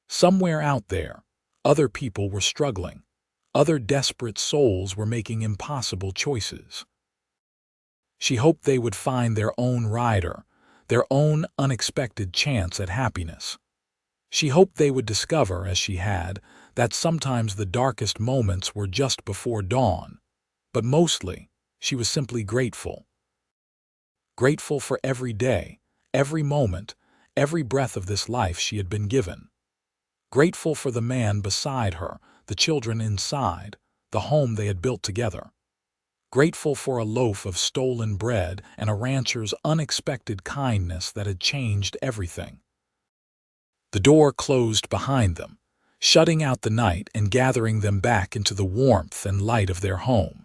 Somewhere out there, other people were struggling. Other desperate souls were making impossible choices. She hoped they would find their own Ryder, their own unexpected chance at happiness. She hoped they would discover, as she had, that sometimes the darkest moments were just before dawn. But mostly, she was simply grateful. Grateful for every day, every moment, every breath of this life she had been given. Grateful for the man beside her, the children inside, the home they had built together. Grateful for a loaf of stolen bread and a rancher's unexpected kindness that had changed everything. The door closed behind them, shutting out the night and gathering them back into the warmth and light of their home.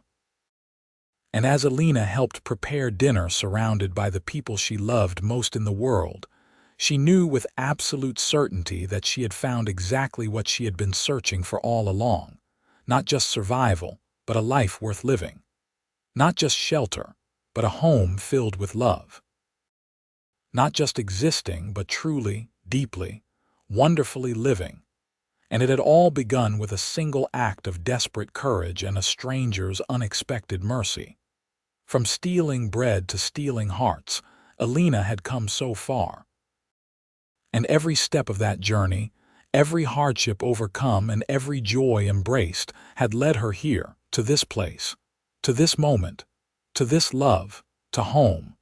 And as Elena helped prepare dinner surrounded by the people she loved most in the world, she knew with absolute certainty that she had found exactly what she had been searching for all along. Not just survival, but a life worth living. Not just shelter, but a home filled with love. Not just existing, but truly, deeply, wonderfully living. And it had all begun with a single act of desperate courage and a stranger's unexpected mercy. From stealing bread to stealing hearts, Elena had come so far. And every step of that journey, every hardship overcome and every joy embraced had led her here, to this place, to this moment, to this love, to home.